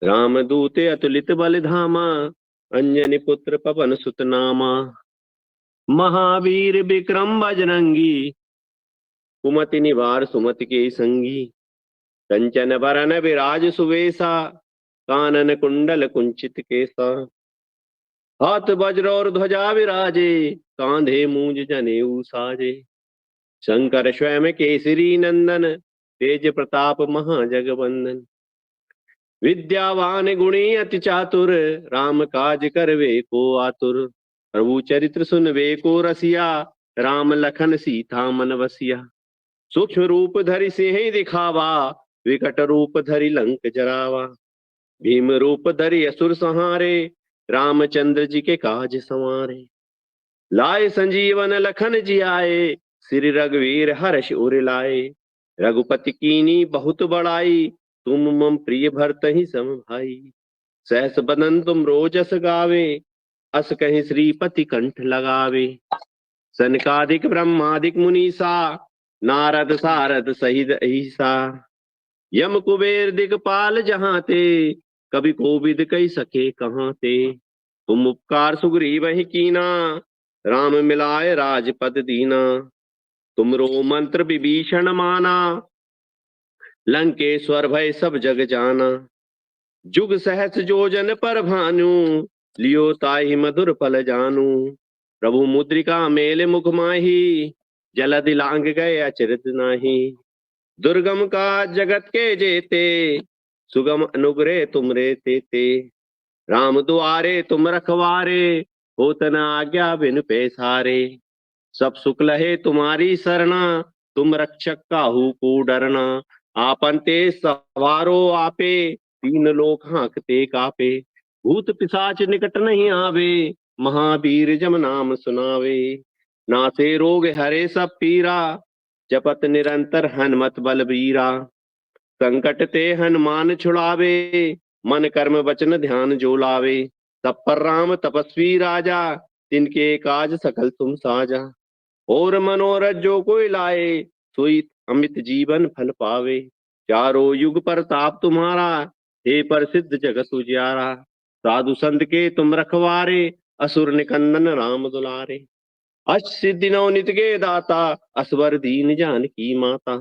रामदूत अतुलित बल धामा, अंजनी पुत्र पवन सुत नामा। महावीर विक्रम बजरंगी, कुमति निवार सुमति के संगी। कंचन बरन विराज सुवेशा, कानन कुंडल कुंचित केसा। हाथ वज्र और ध्वजा विराजे, कांधे मूंज जनेऊ साजे। शंकर स्वयं केसरी नंदन, तेज प्रताप महाजगवंदन। विद्यावान गुणी अति चातुर, राम काज करवे को आतुर। प्रभु चरित्र सुनवे को रसिया, राम लखन सीता मन बसिया। सूक्ष्म रूप धरि सिंह दिखावा, विकट रूप धरि लंक जरावा। भीम रूप धरि असुर संहारे, रामचंद्र जी के काज संवारे। लाए संजीवन लखन जियाए, श्री रघुवीर हर्ष उर लाए। रघुपति कीनी बहुत बड़ाई, तुम मम प्रिय भरत ही सम भाई। सहस बदन तुम रोजस गावे, अस कहीं श्रीपति कंठ लगावे। सनकादिक ब्रह्मादिक मुनीसा, नारद सारद सहित अहिसा। यम कुबेर दिगपाल जहाँ ते, कभी कोविद कही सके कहाँ ते। तुम उपकार सुग्रीव ही कीना, राम मिलाए राजपद दीना। तुमरो मंत्र विभीषण माना, लंकेश्वर भय सब जग जाना। जुग सहस जोजन पर भानु, लियो ताहि मधुर फल जानू। प्रभु मुद्रिका मेल मुख माही, जलधि लांग गए अचरत नाही। दुर्गम का जगत के जेते, सुगम अनुग्रह तुमरे तेते। राम दुआरे तुम रखवारे, होत न आज्ञा बिन पैसारे। सब सुख लहे तुम्हारी सरना, तुम रक्षक काहू को डरना। आपन ते सवारो आपे, तीन लोक हाँकते कापे। भूत पिशाच निकट नहीं आवे, महावीर जम नाम सुनावे। नासे रोग हरे सब पीरा, जपत निरंतर हनुमत बलबीरा। संकट ते हनुमान छुड़ावे, मन कर्म वचन ध्यान जो लावे। तब पर राम तपस्वी राजा, तिनके काज सकल तुम साजा। और मनोरथ जो कोई लाए, सोई अमित जीवन फल पावे। चारों युग प्रताप तुम्हारा, हे प्रसिद्ध जगत उजियारा। साधु संत के तुम रखवारे, असुर निकंदन राम दुलारे। अष्ट सिद्धि नौ नित के दाता, असवर दीन जानकी माता।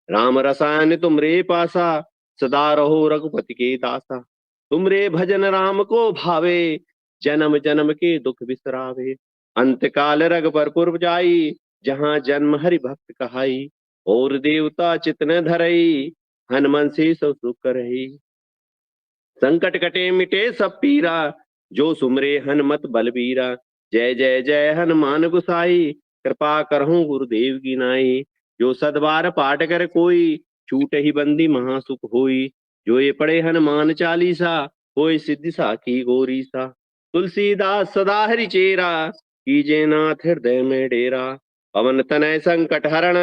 राम रसायन तुमरे पासा, सदा रहो रघुपति के दासा। तुमरे भजन राम को भावे, जन्म जन्म के दुख बिसरावे। अंत काल रघुबर जाई, जहाँ जन्म हरि भक्त कहाई। और देवता चित न धरई, हनुमान से सब सुख रही। संकट कटे मिटे सब पीरा, जो सुमरे हनुमत बलबीरा। जय जय जय हनुमान गुसाई, कृपा करहूं गुरुदेव की नाई। जो सदबार पाठ कर कोई, छूट ही बंदी महासुख होई। जो ये पढ़े हनुमान चालीसा, होय सिद्धि साखी गोरी सा। तुलसीदास सदा हरि चेरा, कीजे नाथ हृदय में डेरा। पवन तनय संकट हरण,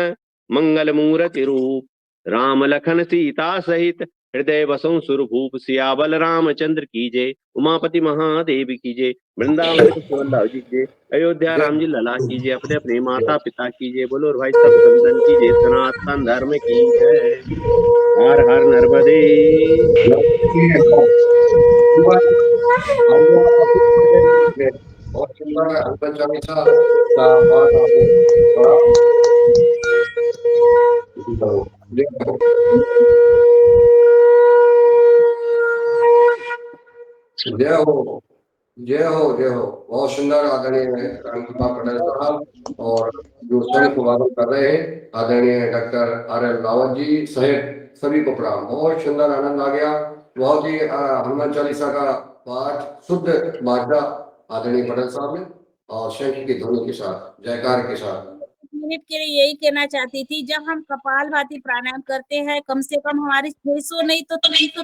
मंगल मूर्ति रूप। राम लखन सीता सहित, हृदय बसों सुरभूप। सियाबल रामचंद्र की जय, उमापति महादेव की जय। वृंदावन कृष्ण जी जय, अयोध्या राम जी लला की जय। अपने अपने माता पिता की जय। बोलो और भाई सब संतन की जय, सनातन धर्म की जय। हर हर नर्मदे। और सुंदर हनुमान चालीसा का पाठ आपने थोड़ा देखो। जय हो जय हो जय हो। बहुत सुंदर आदरणीय रामकृपा पटेल साहब और जो शंख वादन कर रहे हैं आदरणीय डॉक्टर R.L. रावत जी सहित सभी को प्रणाम। बहुत सुंदर आनंद आ गया। बहुत ही हनुमान चालीसा का पाठ शुद्ध भाषा आदरणीय पटेल साहब ने और शंख की ध्वनि के साथ जयकार के साथ। मिनट के लिए यही कहना चाहती थी, जब हम कपालभाति प्राणायाम करते हैं कम से कम हमारी 600 नहीं तो 300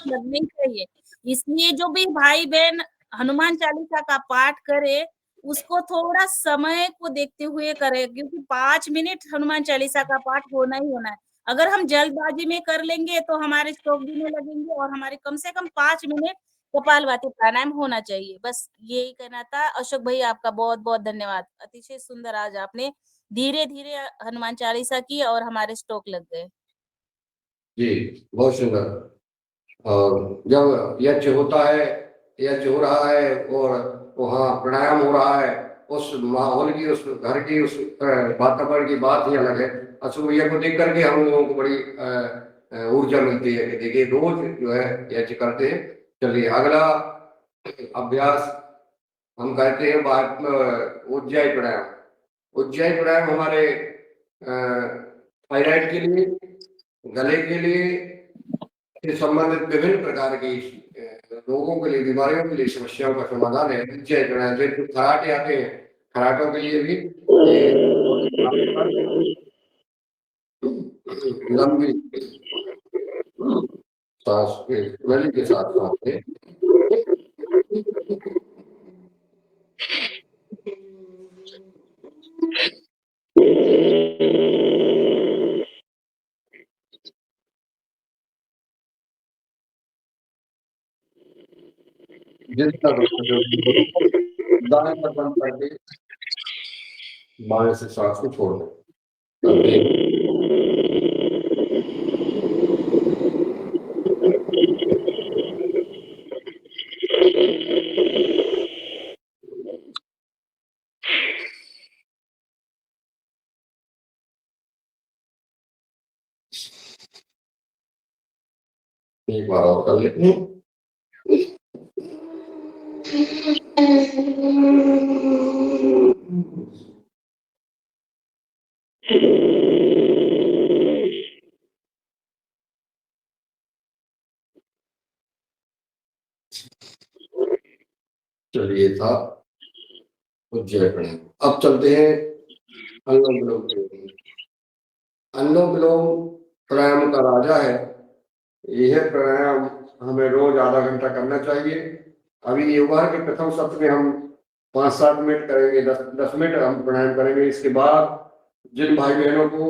लगने ही चाहिए। इसलिए जो भी भाई बहन हनुमान चालीसा का पाठ करे, उसको थोड़ा समय को देखते हुए करे, क्योंकि 5 मिनट हनुमान चालीसा का पाठ होना ही होना है। अगर हम जल्दबाजी में कर लेंगे तो हमारे स्ट्रोक भी नहीं लगेंगे और हमारे कम से कम 5 मिनट कपालभाति प्राणायाम होना चाहिए। बस यही कहना था। अशोक भाई आपका बहुत बहुत धन्यवाद। अतिशय सुंदर आज आपने धीरे धीरे हनुमान चालीसा की और हमारे स्ट्रोक लग गए। जी बहुत सुंदर। और जब यज्ञ होता है, यज्ञ हो रहा है और वहाँ प्राणायाम हो रहा है, उस माहौल की, उस घर की, उस वातावरण की बात ही अलग है। अशोक भैया को देख करके हम लोगों को बड़ी ऊर्जा मिलती है कि देखिए रोज जो है यज्ञ करते हैं। चलिए अगला अभ्यास हम करते हैं बात उज्जाई प्राणायाम। उज्जाई प्राणायाम हमारे थायराइड के लिए, गले के लिए से संबंधित विभिन्न प्रकार की रोगों के लिए, बीमारियों के लिए, समस्याओं का समाधान है। उज्जाई प्राणायाम जैसे खराटे आते हैं, खराटों के लिए भी लंबी सांस के नली के साथ साथ में जितना दाएं पर बंद करके बाएं से सांस को छोड़ दें। एक बार और कर लेते हैं। चलिए था उज्जय प्राणायाम। अब चलते हैं अनुलोम विलोम की ओर। अनुलोम विलोम प्राणायाम का राजा है। यह प्राणायाम हमें रोज आधा घंटा करना चाहिए। अभी योगा के प्रथम सत्र में हम 5-7 मिनट करेंगे, 10 मिनट हम प्राणायाम करेंगे। इसके बाद जिन भाई बहनों को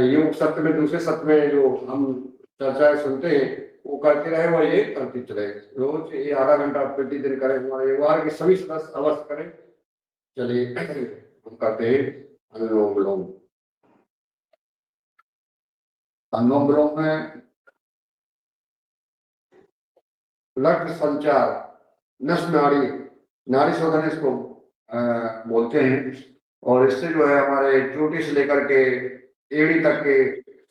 योग सत्र में, दूसरे सत्र में जो हम चर्चाएं सुनते हैं वो करते रहे, वो ये करते चले। रोज ये आधा घंटा प्रतिदिन करें। हमारे योगा के सभी सदस्य अवश्य करें। चलिए हम करते हैं अनुलोम विलोम। अनुलोम विलोम में रक्त संचार, नस नाड़ी शोधन इसको बोलते हैं। और इससे जो है हमारे चोटी से लेकर के एड़ी तक के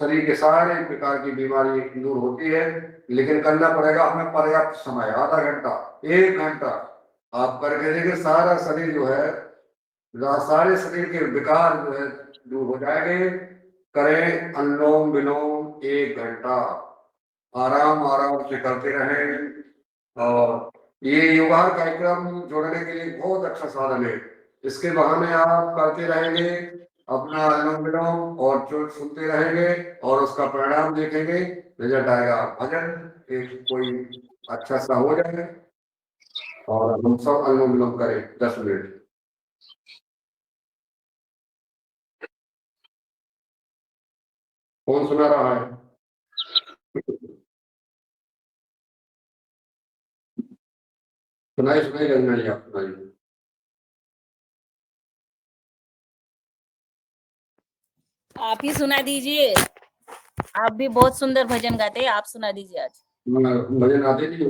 शरीर के सारे प्रकार की बीमारी दूर होती है। लेकिन करना पड़ेगा हमें पर्याप्त समय, आधा घंटा, 1 घंटा आप करके देखिए। सारा शरीर जो है, सारे शरीर के विकार जो है दूर हो जाएंगे। करें अनुलोम विलोम 1 घंटा, आराम से करते रहें। और ये योगा कार्यक्रम जोड़ने के लिए बहुत अच्छा साधन है। इसके बहाने आप करते रहेंगे अपना अनुलोम विलोम और जो सुनते रहेंगे और उसका परिणाम देखेंगे, रिजल्ट आएगा। भजन एक कोई अच्छा सा हो जाए और हम सब अनुलोम विलोम करें 10 मिनट। कौन सुना रहा है? सुनाई रंजना जी, आप सुनाइए। आप ही सुना दीजिए। आप भी बहुत सुंदर भजन गाते हैं, आप सुना दीजिए आज। भजन आते नहीं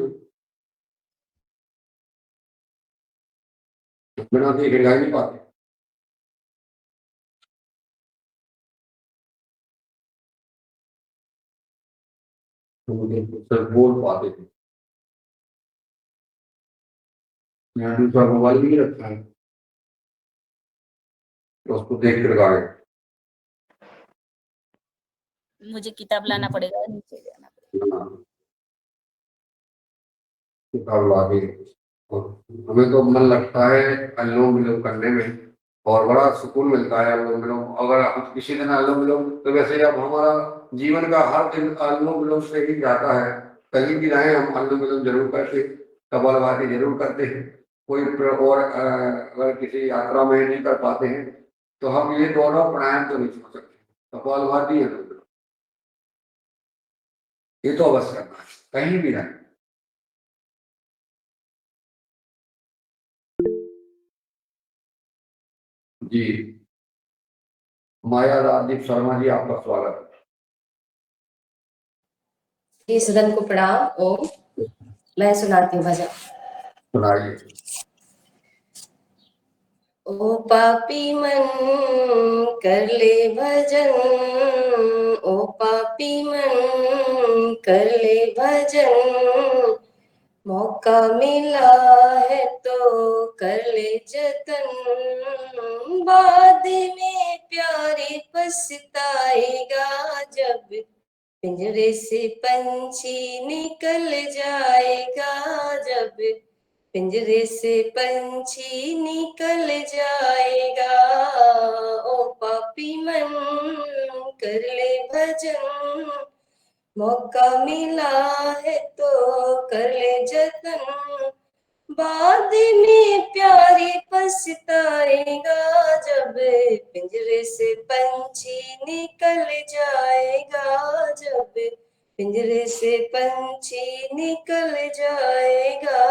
बिना देखे गा नहीं पाते। सर बोल पाते थे। यहाँ दूसरा मोबाइल भी रखा है तो उसको देख कर गाए। मुझे किताब लाना पड़ेगा, नीचे जाना पड़ेगा। किताब ला के हमें तो मन लगता है अनुलोम विलोम करने में और बड़ा सुकून मिलता है अनुलोम विलोम। अगर हम किसी दिन अनुलोम विलोम, तो वैसे अब हमारा जीवन का हर दिन अनुलोम विलोम से ही जाता है। कहीं भी रहें हम अनुलोम विलोम जरूर करते, कपालभाति जरूर करते हैं। कोई और अगर किसी यात्रा में नहीं कर पाते हैं तो हम ये दोनों प्राणायाम तो नहीं छोड़ सकते, कपालभाति अनुलोम विलोम, ये तो अवश्य करना है कहीं भी रहें। जी माया राजदीप शर्मा जी, आपका स्वागत है। जी सदन को प्रणाम। ओम। मैं सुनाती हूँ भजन। सुनाइए। ओ पापी मन कर ले भजन, ओ पापी मन कर ले भजन, मौका मिला है तो कर ले जतन, बाद में प्यारे पछताएगा जब पिंजरे से पंछी निकल जाएगा, जब पिंजरे से पंछी निकल जाएगा। ओ पापी मन कर ले भजन, भजन, मौका मिला है तो कर ले जतन, बाद में प्यारी पछताएगा जब पिंजरे से पंछी निकल जाएगा, जब पिंजरे से पंछी निकल जाएगा।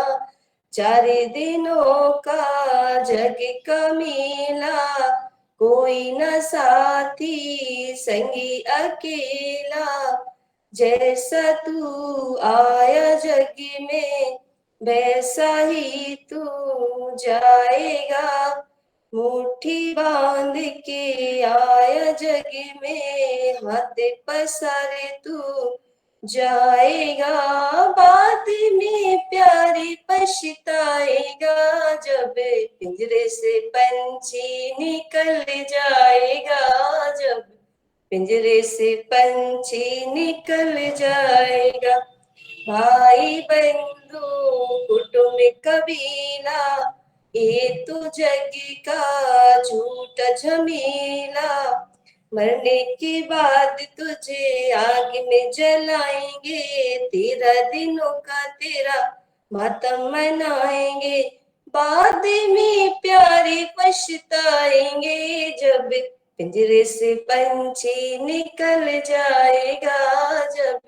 4 दिनों का जग का मेला, कोई न साथी संगी अकेला, जैसा तू आया जग में वैसा ही तू जाएगा, मुट्ठी बांध के आया जग में, हाथ पसारे तू जाएगा, बाद में प्यारी पछताएगा जब पिंजरे से पंछी निकल जाएगा, जब पिंजरे से पंछी निकल जाएगा। भाई बंधु कुटुंब कबीला, ये तो जग का झूठा झमेला, मरने के बाद तुझे आग में जलाएंगे, 13 दिनों का तेरा मातम मनाएंगे, बाद में प्यारे पछताएंगे जब पिंजरे से पंछी निकल जाएगा, जब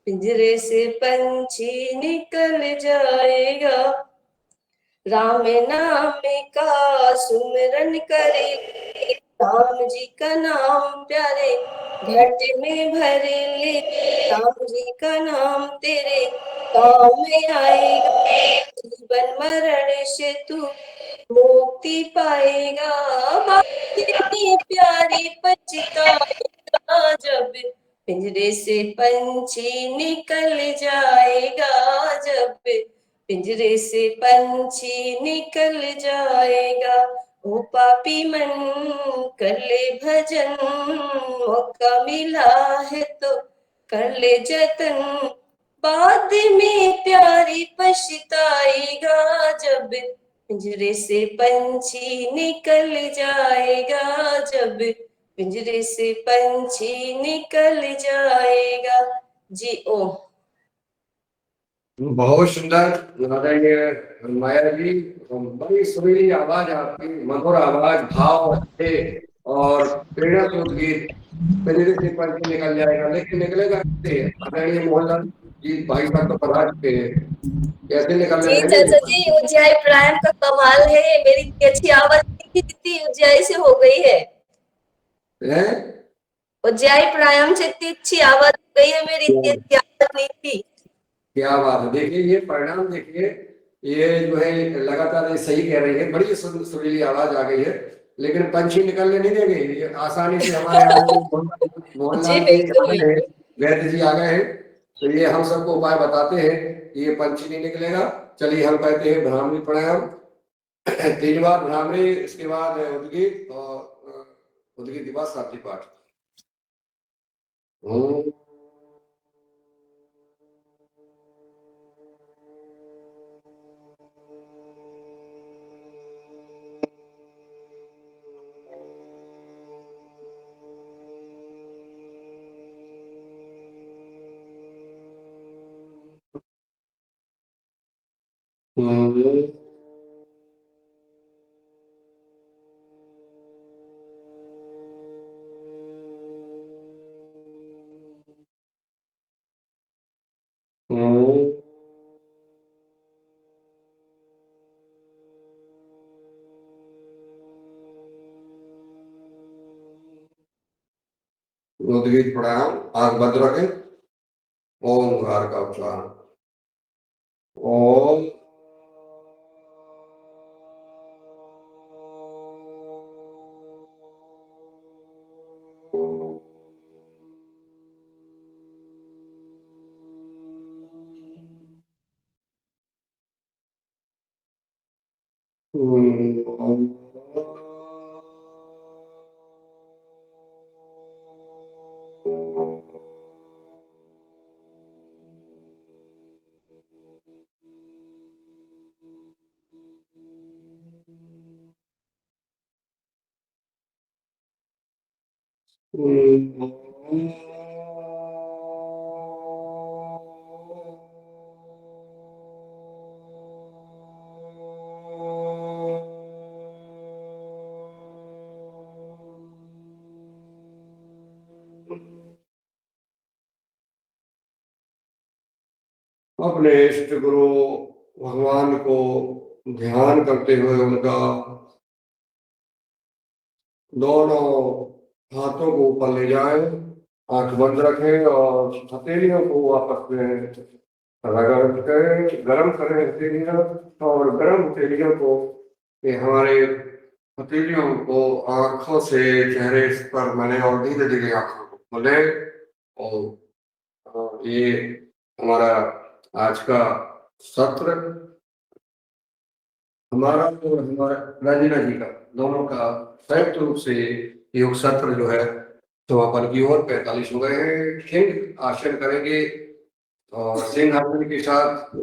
पिंजरे से पंछी निकल जाएगा। राम नाम का सुमिरन करे, राम जी का नाम प्यारे घट में भर ले, राम जी का नाम तेरे काम में आएगा, जीवन मरण से तू मुक्ति पाएगा, बातें प्यारी पछताएगा जब पिंजरे से पंछी निकल जाएगा, जब पिंजरे से पंछी निकल जाएगा। ओ पापी मन कर ले भजन, मौका मिला है तो कर ले जतन, बाद में प्यारी पछताएगा जब पिंजरे से पंछी निकल जाएगा, जब पिंजरे से पंछी निकल जाएगा। जी ओम। बहुत सुंदर नारायण माया जी, बड़ी सुरीली आवाज आपकी, मधुर आवाज, भाव अच्छे और प्रेरणा स्रोत गीत। पिंजरे से पंछी निकल जाएगा, लेकिन निकलेगा कैसे? आदरणीय मोहनलाल जी भाई साहब तो पढ़ा चुके हैं, कैसे निकलने जी देंगे? चाचा जी, उज्जैन प्राणायाम का कमाल है, मेरी इतनी अच्छी आवाज नहीं थी जितनी उज्जैन से हो गई है। हैं? उज्जैन प्राणायाम से इतनी अच्छी आवाज हो गई है, मेरी इतनी अच्छी आवाज नहीं थी। क्या बात है, देखिए ये परिणाम देखिए, ये जो है लगातार ये सही कह रही है, बड़ी सुरीली आवाज आ गई है, लेकिन पंछी निकलने नहीं देंगे, ये आसानी से हमारे मोहनलाल जी जी बिल्कुल आ गए हैं, वैद्य जी आ गए हैं, तो ये हम सबको उपाय बताते हैं कि ये पंछी नहीं निकलेगा। चलिए हम कहते हैं भ्रामरी प्राणायाम, 3 बार भ्रामरी, इसके बाद उद्गीत, और उद्गीत के बाद साथी पाठ। उद्गीत प्राणायाम, आंख बंद रखें, ओंकार का उच्चारण। ओम अपने इष्ट गुरु भगवान को ध्यान करते हुए उनका दोनों हाथों को ऊपर ले जाए, आंख बंद रखें और हथेलियों को आपस में रगड़ करें, गर्म करें हथेलियां, और गर्म हथेलियों को ये हमारे हथेलियों को आंखों से चेहरे पर मैंने और धीरे धीरे आंखों को खोले। और ये हमारा आज का सत्र हमारा और हमारा राजीना जी का दोनों का संयुक्त रूप से योग सत्र जो है समापन की ओर 45 हो गए हैं। सिंह आसन करेंगे और सिंह आसन के साथ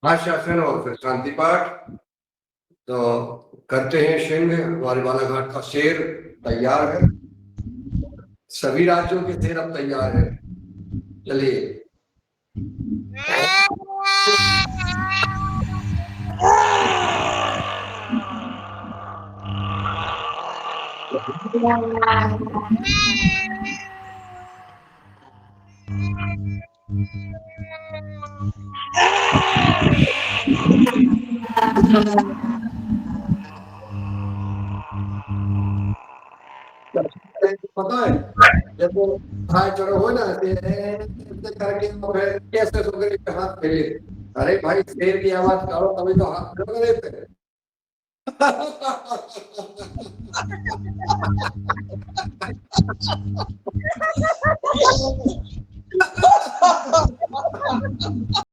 हास्यासन और फिर शांति पाठ तो करते हैं। सिंह हमारे बालाघाट का शेर तैयार है, सभी राज्यों के शेर अब तैयार है। चलिए पता है जब वो भाई चढ़ो हो ना करके तो फिर कैसे सुगरी पे हाथ फेरे, अरे भाई शेर की आवाज करो तभी तो हाथ फेर देते हैं।